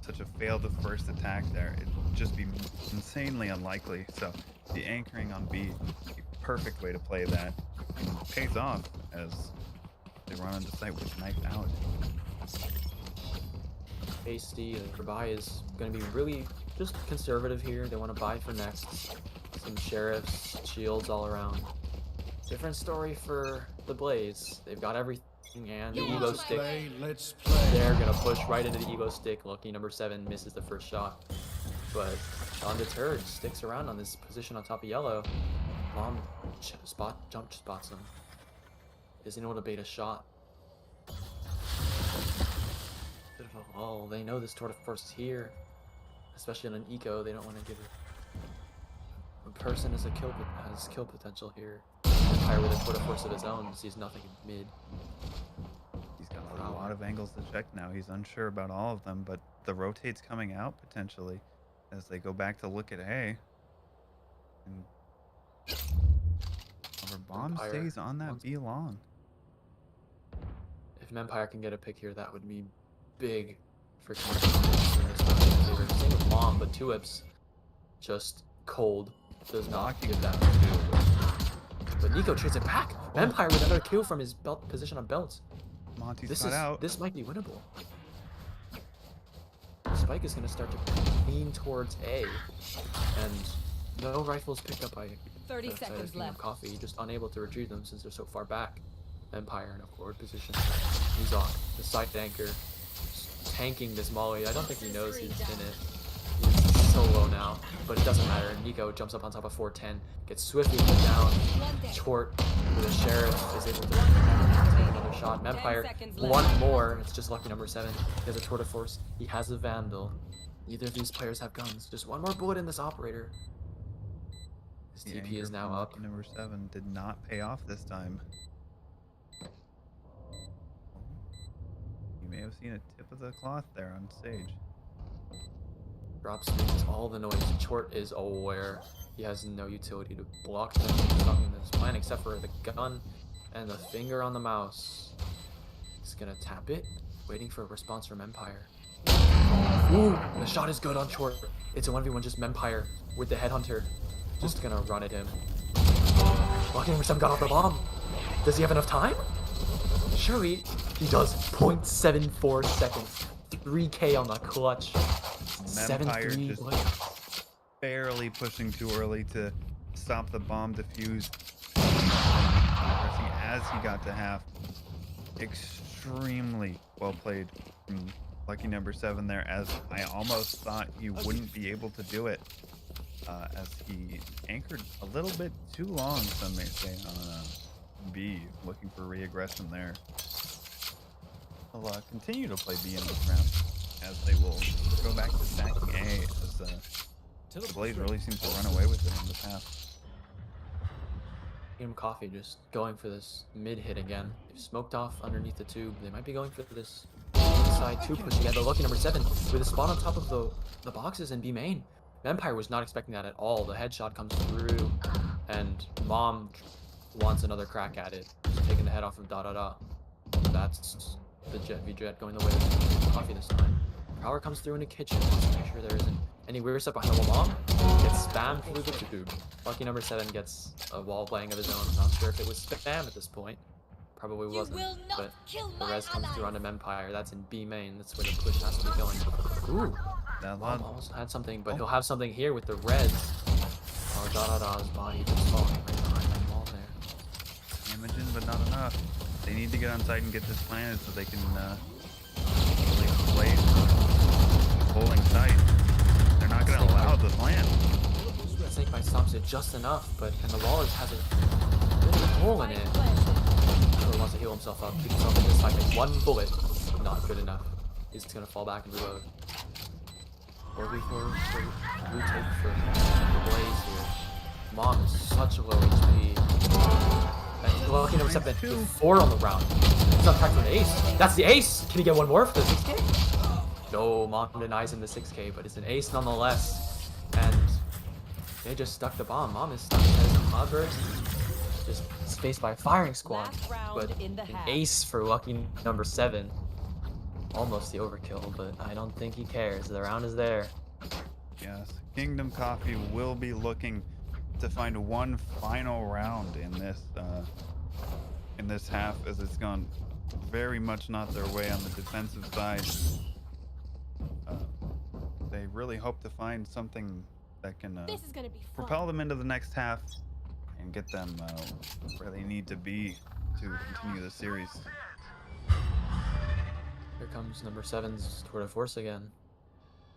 such a failed first attack there. It'd just be insanely unlikely. So the anchoring on B, the perfect way to play that, and pays off as they run onto site with knife out. Hasty or buy is going to be really just conservative here. They want to buy for next. Some sheriffs, shields all around. Different story for the Blaze. They've got everything and the Evo stick. Let's play. They're going to push right into the Evo stick. Lucky number 7 misses the first shot. But undeterred, sticks around on this position on top of yellow. Bomb jump spots him. Isn't able to bait a shot. Bit of a lull. They know this Tour de Force is here. Especially on an eco, they don't want to give it. A person has kill potential here. Empire with a Tour de Force of his own sees nothing in mid. He's got a lot of angles to check now. He's unsure about all of them, but the rotate's coming out potentially as they go back to look at A. And our bomb Empire stays on that wants- B long. If Empire can get a pick here, that would be big for Kingdom. Same with Mom, but Tulips just cold. Does not give that to. But Nico trades it back. Empire with another kill from his belt position on belts. Monty's got out. This might be winnable. Spike is gonna start to lean towards A, and no rifles picked up by 30 seconds Kingdom left. Coffee. Just unable to retrieve them since they're so far back. Empire in a forward position. He's on the side anchor, just tanking this molly. I don't think he knows he's in it. He's so low now, but it doesn't matter. Nico jumps up on top of 410, gets swiftly put down. Chort with a sheriff is able to take another shot. Empire, one more. It's just lucky number 7. He has a Tour de Force. He has a Vandal. Neither of these players have guns. Just one more bullet in this operator. His The TP anchor is now from up. lucky number 7 did not pay off this time. You may have seen a tip of the cloth there on stage. Drops makes all the noise. Chort is aware. He has no utility to block them from stopping this plan except for the gun and the finger on the mouse. He's gonna tap it, waiting for a response from Empire. Ooh, the shot is good on Chort. It's a 1v1 just Empire with the headhunter. Just gonna run at him. Lucky number 7 got off the bomb. Does he have enough time? Surely he does. 0.74 seconds. 3K on the clutch. Empire 7-3. just barely pushing too early to stop the bomb defuse. As he got to half, extremely well played from lucky number 7 there, as I almost thought he wouldn't be able to do it, as he anchored a little bit too long, some may say, on B, looking for re-aggression there. They'll continue to play B in this round, as they will go back to stacking A, as the Blaze really seems to run away with it in this half. Coffee just going for this mid hit again. They've smoked off underneath the tube. They might be going for this inside tube push again. But lucky number 7 with a spot on top of the boxes in B main. Vampire was not expecting that at all. The headshot comes through, and Mom wants another crack at it. Just taking the head off of Da. That's the Jet v Jet going the way of Coffee this time. Prowler comes through in the kitchen. Wants to make sure there isn't any weird stuff behind the wall. Mom gets spammed through the tube. Lucky number 7 gets a wall playing of his own. I'm not sure if it was spam at this point. Probably wasn't. But the res comes through onto Empire. That's in B main. That's where the push has to be going. Ooh. Mom almost had something, but he'll have something here with the res. Oh, Dada's body just falling right behind the wall there. Damaging, but not enough. They need to get on site and get this planted so they can really play holding tight. They're not going to allow the plant. Snakebite stops it just enough, but and the wall has a bit of a hole in it. He wants to heal himself up, keep himself in this fight. And one bullet, not good enough. He's going to fall back and reload. 4v4 retake for the Blaze here. Mom is such a low HP. And lucky number 7 with 4 on the round. He's on track for an ace. That's the ace! Can he get one more for the 6k? No, Mom denies him the 6k, but it's an ace nonetheless. And they just stuck the bomb. Mom is stuck as a cloudburst. Just spaced by a firing squad. But an ace for lucky number 7. Almost the overkill, but I don't think he cares. The round is there. Yes, Kingdom Coffee will be looking to find one final round in this half, as it's gone very much not their way on the defensive side. They really hope to find something that can propel them into the next half and get them where they need to be to continue the series. Here comes number 7's tour de force again.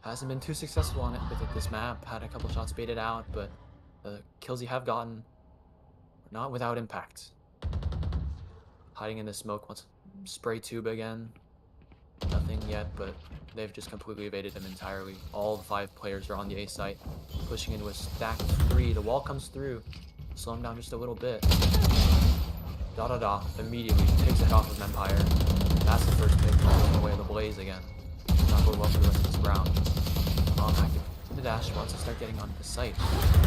Hasn't been too successful on it with this map. Had a couple shots baited out, but the kills he have gotten were not without impact. Hiding in the smoke, wants to spray tube again. Nothing yet, but they've just completely evaded him entirely. All 5 players are on the A site, pushing into a stack of 3. The wall comes through, slow him down just a little bit. Da immediately takes the head off of Empire. That's the first pick, going away the Blaze again. Not going well for the rest of this round. Mom active in the dash, wants to start getting onto the site.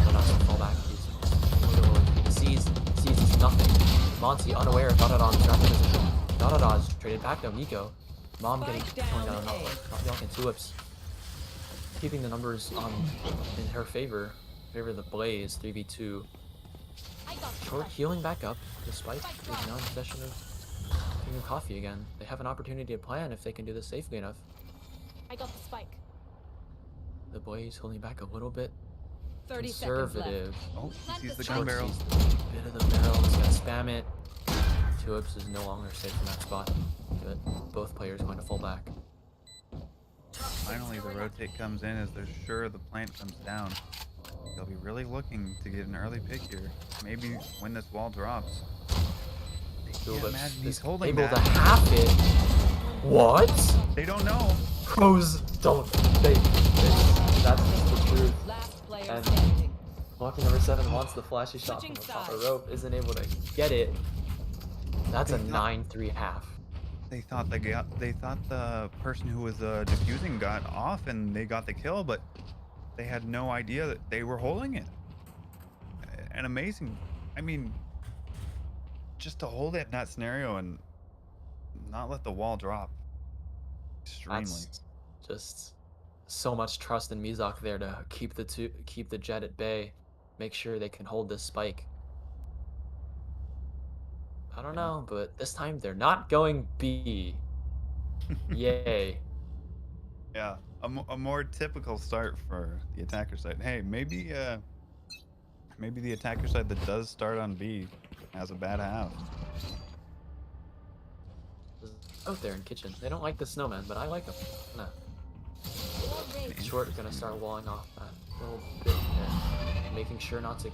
But not to fall back. He sees nothing. Monty unaware of Dada's trap position. Dada's traded back though. Nico. Mom getting thrown down on and Tulips. Keeping the numbers in her favor. Favor the Blaze 3v2. Short healing back up despite being now in possession of Kingdom Coffee again. They have an opportunity to plan if they can do this safely enough. I got the spike. The Blaze holding back a little bit. 30 seconds left. Conservative. Oh, he sees the Short gun barrel. sees the bit of the barrel. He's gonna spam it. Tulips is no longer safe in that spot. But both players going to fall back. Finally, the rotate comes in as they're sure the plant comes down. They'll be really looking to get an early pick here. Maybe when this wall drops. Can't imagine he's holding able that. to half it. What? They don't know. Pros don't. That's the truth. Last player And standing. lucky number 7 wants the flashy shot from the Switching top of sides. the rope. Isn't able to get it. That's a They thought- 9-3 half. They thought the person who was defusing got off and they got the kill, but they had no idea that they were holding it. And amazing. I mean, just to hold it in that scenario and not let the wall drop. Extremely. That's just so much trust in Mizok there to keep the Jet at bay, make sure they can hold this spike. don't Yeah. know, but this time they're not going B. Yay. Yeah, a more typical start for the attacker side. Hey, maybe the attacker side that does start on B has a bad half. Out there in kitchen. They don't like the snowman, but I like them. No. Short gonna start walling off that little bit there, making sure not to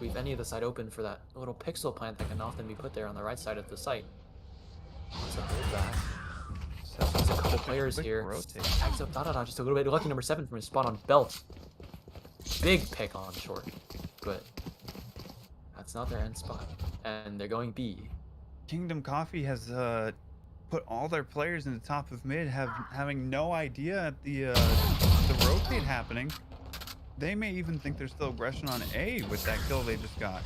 leave any of the side open for that little pixel plant that can often be put there on the right side of the site. Wants to hold that. So There's a couple such players quick here. rotate. Tags up Dada just a little bit. Lucky number 7 from his spot on belt. Big pick on short, but that's not their end spot, and they're going B. Kingdom Coffee has put all their players in the top of mid, having no idea at the rotate happening. They may even think there's still aggression on A with that kill they just got.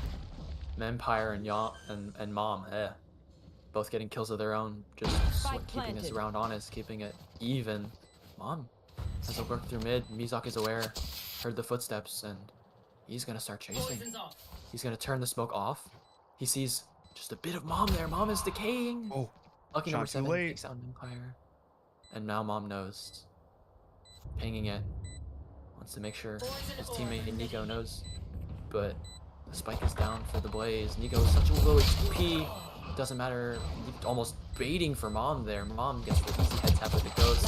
Empire and Mom, both getting kills of their own, just keeping this round honest, keeping it even. Mom has a work through mid. Mizok is aware, heard the footsteps, and he's gonna start chasing. He's gonna turn the smoke off. He sees just a bit of Mom there. Mom is decaying. Oh, Lucky number shot too 7 late. takes out Empire, and now Mom knows. Pinging it, wants to make sure his teammate Nico knows, but the spike is down for the Blaze. Nico is such a low HP. Doesn't matter. Almost baiting for Mom there. Mom gets the easy head tap with the ghost.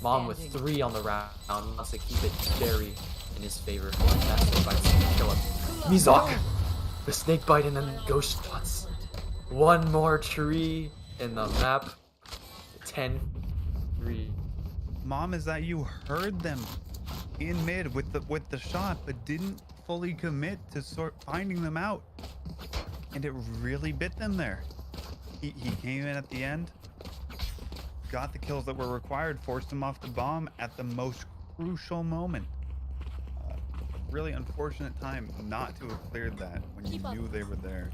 Mom with 3 on the round wants to keep it very in his favor. That snake bite kill him. Mizok! The snake bite and then ghost shots. One more tree in the map. 10-3. Mom, is that you heard them in mid with the shot, but didn't fully commit to finding them out, and it really bit them there. He came in at the end, got the kills that were required, forced him off the bomb at the most crucial moment. Really unfortunate time not to have cleared that when you knew they were there.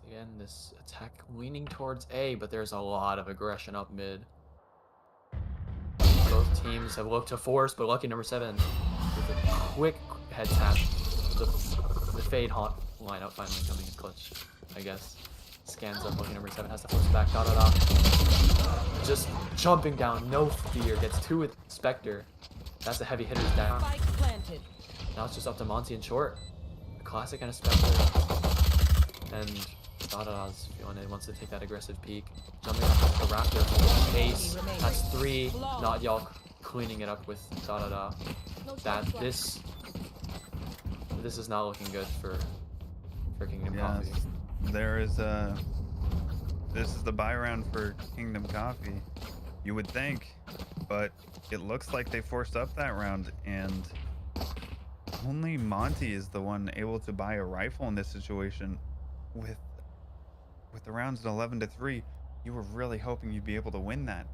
Again, this attack leaning towards A, but there's a lot of aggression up mid. Both teams have looked to force, but lucky number 7 with a quick head tap. The fade haunt lineup finally coming in clutch, I guess. Scans up, lucky number 7 has to force back. Just jumping down, no fear. Gets 2 with Spectre. That's the heavy hitters down. Now it's just up to Monty and Short. A classic and a Spectre. And Dada's feeling it, wants to take that aggressive peek. Jumping off the Raptor, chase. That's 3. Not y'all cleaning it up with Dada. This is not looking good for Kingdom Coffee. There is this is the buy round for Kingdom Coffee, you would think, but it looks like they forced up that round, and only Monty is the one able to buy a rifle in this situation. With the rounds at 11-3, you were really hoping you'd be able to win that.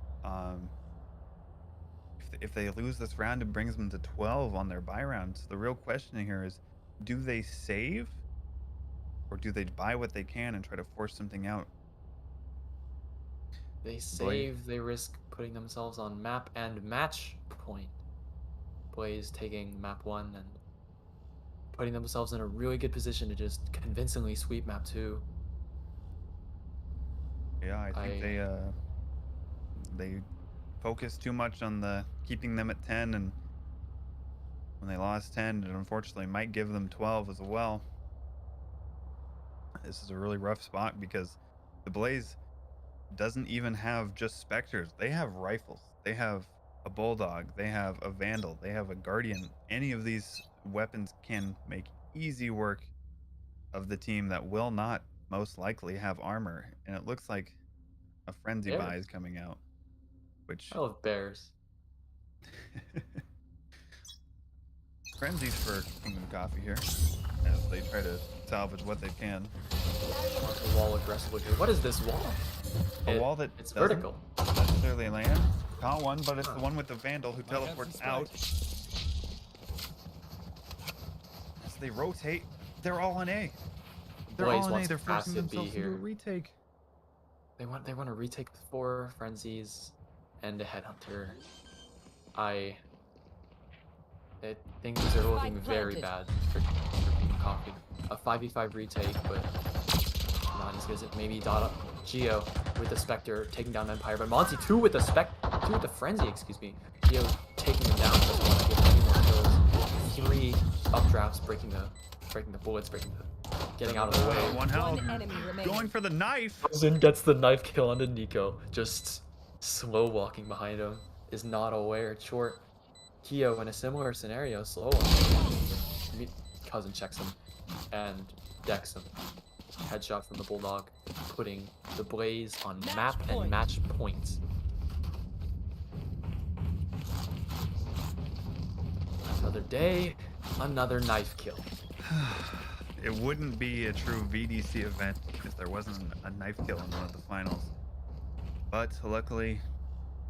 If they lose this round, it brings them to 12 on their buy rounds. The real question here is, do they save, or do they buy what they can and try to force something out? They save, they risk putting themselves on map and match point. Blaze taking map 1 and putting themselves in a really good position to just convincingly sweep map 2. Yeah, I think they focused too much on keeping them at 10, and when they lost 10, it unfortunately might give them 12 as well. This is a really rough spot because the Blaze doesn't even have just Spectres. They have rifles. They have a Bulldog. They have a Vandal. They have a Guardian. Any of these weapons can make easy work of the team that will not most likely have armor. And it looks like a Frenzy Bears. buy is coming out, which I love bears. Frenzies for Kingdom Coffee here as they try to salvage what they can. Mark the wall aggressively here. What is this wall? A wall that it's doesn't vertical. necessarily land. Caught one, but it's the one with the Vandal who teleports out. As they rotate, they're all on A. They're Blaze all on A. wants They're forcing passive B themselves into a here. retake. They want to retake 4 frenzies and a headhunter. I Things are looking Spike very planted. bad for Kingdom Coffee. A 5v5 retake, but not as good as it. Maybe Geo with the Spectre taking down Empire, but Monty 2 with the two with the Frenzy, excuse me. Geo taking him down, doesn't want to give any more kills. 3 updrafts, breaking the bullets, getting out of the way. One health. One enemy remaining. Going for the knife. Zin gets the knife kill onto Nico, just slow walking behind him, is not aware. Short Kyo in a similar scenario, slow walking. Cousin checks him and decks him. Headshot from the Bulldog, putting the Blaze on map and match points. Another day, another knife kill. It wouldn't be a true VDC event if there wasn't a knife kill in one of the finals. But luckily,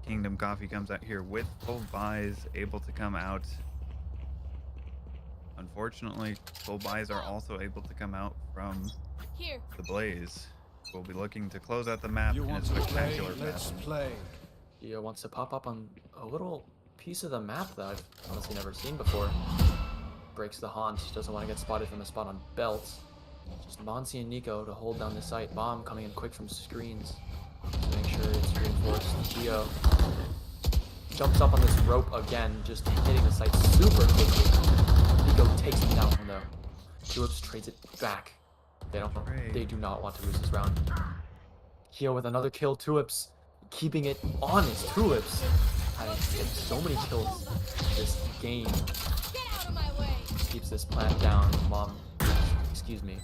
Kingdom Coffee comes out here with full buys, able to come out. Unfortunately, full buys are also able to come out from Here. the Blaze. We'll be looking to close out the map You in a want to play? spectacular Let's fashion. play. Geo wants to pop up on a little piece of the map that I've honestly never seen before. Breaks the haunt, doesn't want to get spotted from a spot on belt. Just Monty and Nico to hold down the site. Bomb coming in quick from screens to make sure it's reinforced. Geo jumps up on this rope again, just hitting the site super quickly. Nico takes him down from though. Tulips trades it back. They do not want to lose this round. Geo with another kill. Tulips keeping it on his Tulips. I've hit so many kills this game. Get out of my way. Keeps this plant down. Mom, excuse me.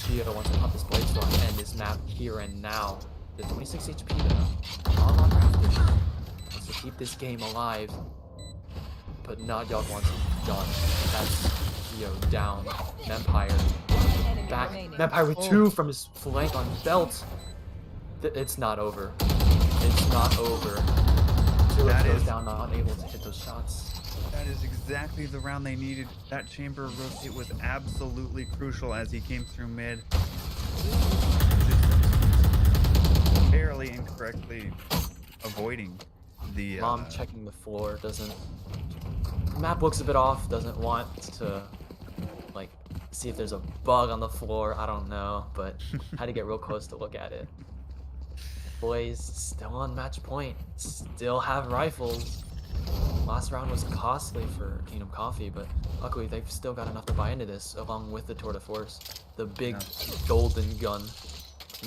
Geo wants to pop this Blaze Storm and end this map here and now. The 26 HP though. On Raptors wants to keep this game alive. But not Yog wants it done. That's Geo down. Empire Enemy back. remaining. Empire with 2 from his flank on belt. It's not over. It's not over. Tulips goes down, not able to hit those shots. That is exactly the round they needed. That chamber rotate was absolutely crucial as he came through mid. Barely incorrectly avoiding the Mom checking the floor, doesn't. Map looks a bit off, doesn't want to, like, see if there's a bug on the floor. I don't know, but had to get real close to look at it. Boys still on match point, still have rifles. Last round was costly for Kingdom Coffee, but luckily they've still got enough to buy into this, along with the Tour de Force, the big golden gun.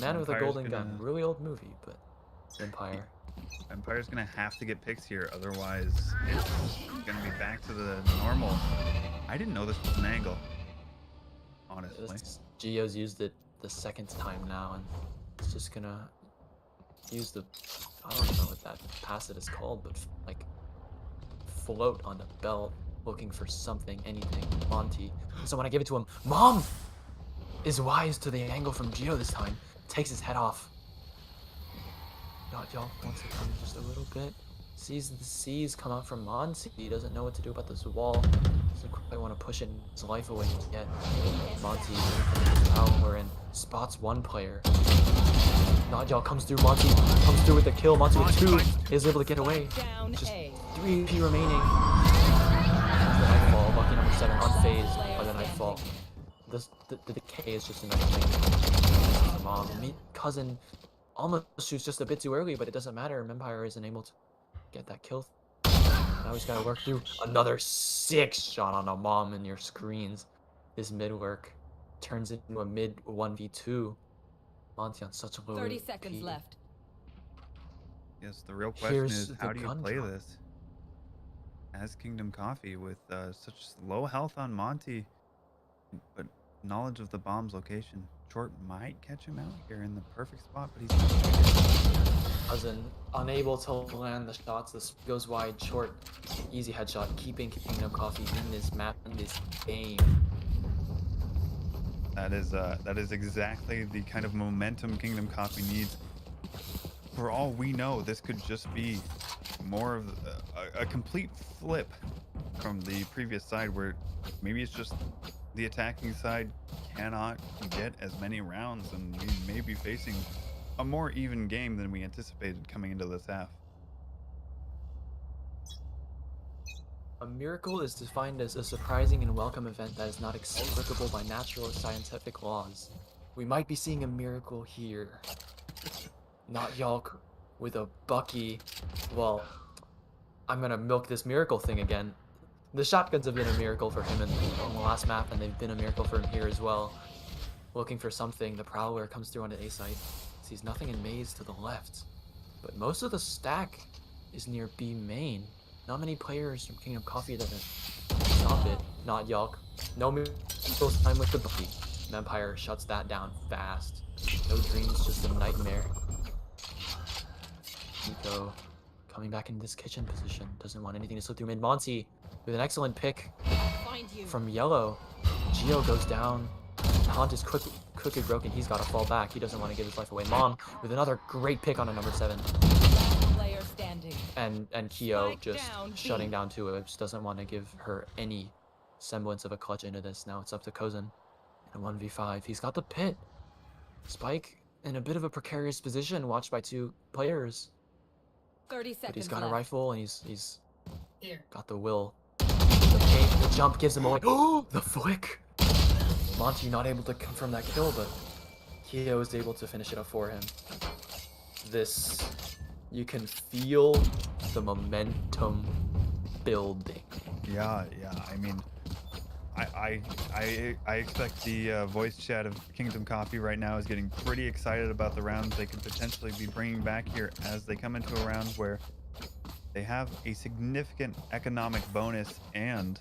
Man with a Empire's golden gun, really old movie, but Empire. Empire's gonna have to get picks here, otherwise it's gonna be back to the normal. I didn't know this was an angle, honestly. Geo's used it the second time now, and it's just gonna use the, I don't know what that passive is called, but like float on the belt, looking for something, anything. Monty. So when I give it to him, Mom is wise to the angle from Geo this time. Takes his head off. Y'all wants to come just a little bit. Sees the C's come out from Monty. He doesn't know what to do about this wall. Doesn't quite want to push his life away yet. Monty power and spots one player. Not y'all comes through. Monty comes through with the kill. Monty with 2 is able to get away. Down Just A. 3 AP remaining. The Nightfall, lucky number 7, unfazed by the Nightfall. The decay is just another thing. Mom, cousin almost shoots just a bit too early, but it doesn't matter. Empire isn't able to get that kill. Now he's got to work through another 6 shot on a mom in your screens. This mid work turns into a mid 1v2. Monty on such a low 30 AP. seconds left. Yes, the real question Here's is the how do you gun play drop. this as Kingdom Coffee with such low health on Monty, but knowledge of the bomb's location. Short might catch him out here in the perfect spot, but he's Cousin unable to land the shots. This goes wide, short, easy headshot, keeping Kingdom Coffee in this map, in this game. that is exactly the kind of momentum Kingdom Coffee needs. For all we know, this could just be more of a complete flip from the previous side, where maybe it's just the attacking side cannot get as many rounds, and we may be facing a more even game than we anticipated coming into this half. A miracle is defined as a surprising and welcome event that is not explicable by natural or scientific laws. We might be seeing a miracle here. Not Yalk with a Bucky. Well, I'm gonna milk this miracle thing again. The shotguns have been a miracle for him in the last map, and they've been a miracle for him here as well. Looking for something, the Prowler comes through on an A site. Sees nothing in maze to the left. But most of the stack is near B main. Not many players from Kingdom Coffee that stop it. Not Yalk. No miracles time with the Bucky. Vampire shuts that down fast. No dreams, just a nightmare. Nico coming back into this kitchen position. Doesn't want anything to slip through mid. Monty with an excellent pick from Yellow. Geo goes down. Haunt is quickly broken. He's got to fall back. He doesn't want to give his life away. Mom with another great pick on a number 7. Player standing. And Kyo Spike just down, shutting B. down to it. Just doesn't want to give her any semblance of a clutch into this. Now it's up to Kozin in a 1v5. He's got the pit. Spike in a bit of a precarious position, watched by 2 players. 30 seconds But he's got left. a rifle and he's Here. got the will. The jump gives him away. Oh, the flick! Monty not able to confirm that kill, but Kyo is able to finish it up for him. This, you can feel the momentum building. Yeah. I mean, I expect the voice chat of Kingdom Coffee right now is getting pretty excited about the rounds they could potentially be bringing back here as they come into a round where they have a significant economic bonus, and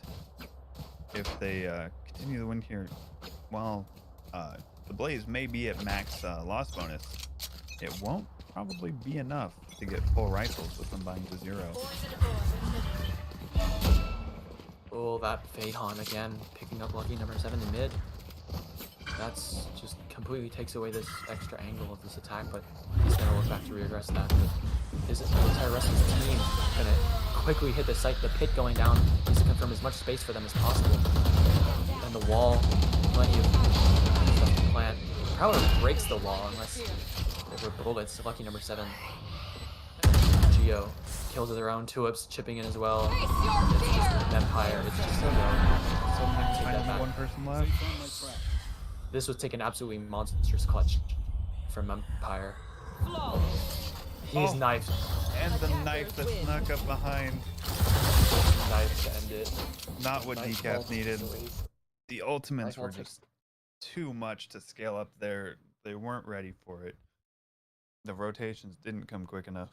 if they continue to win here, well, the Blaze may be at max loss bonus. It won't probably be enough to get full rifles with them buying to 0. Oh, that Fadehan again, picking up lucky number 7 in mid. That's just completely takes away this extra angle of this attack, but he's gonna look back to regress that. But his entire rest of his team gonna quickly hit the site, the pit going down, just to confirm as much space for them as possible. And the wall, plenty of stuff to plant. Prowler breaks the wall unless there were bullets. Lucky number 7. Geo kills with her own tulips, chipping in as well. It's just an Empire. It's just take that back. One person left. This was taking absolutely monstrous clutch from Empire. He's knifed. And the knife that snuck up behind. Knife to end it. Not what Knife Decaf ult needed. waste. The ultimates Knife were ult just too much to scale up there. They weren't ready for it. The rotations didn't come quick enough.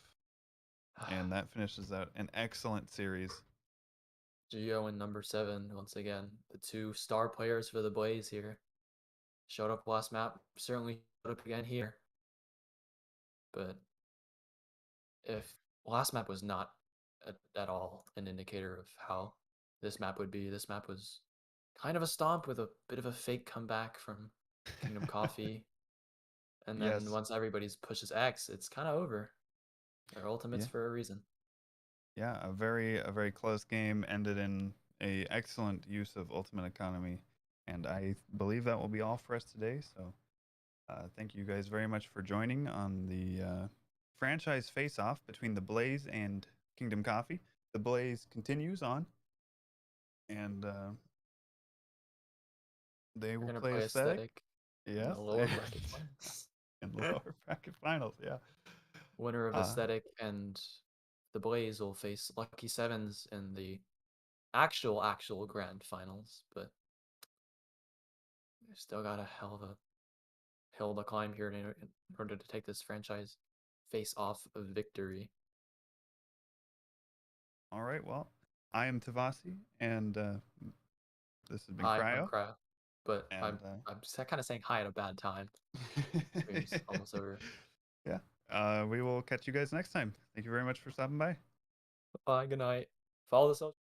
And that finishes out an excellent series. Geo and number 7, once again. The 2 star players for the Blaze here. Showed up last map. Certainly showed up again here. But if last map was not at all an indicator of how this map would be, this map was kind of a stomp with a bit of a fake comeback from Kingdom Coffee. And then Yes. once everybody's pushes X, it's kind of over. They're ultimates Yeah. for a reason. Yeah, a very close game ended in a excellent use of ultimate economy, and I believe that will be all for us today. So, thank you guys very much for joining on the franchise face-off between the Blaze and Kingdom Coffee. The Blaze continues on, and they We're will gonna play play Aesthetic. in Yes, the lower bracket finals. in lower bracket finals. Yeah. Winner of Uh, Aesthetic and the Blaze will face Lucky Sevens in the actual grand finals, but we've still got a hell of a hill to climb here in order to take this franchise face-off of victory. All right. Well, I am Tavasi, and this has been Hi, Cryo. I'm Cryo, but And, I'm kind of saying hi at a bad time. Stream's almost over. Yeah. We will catch you guys next time. Thank you very much for stopping by. Bye, good night. Follow the social.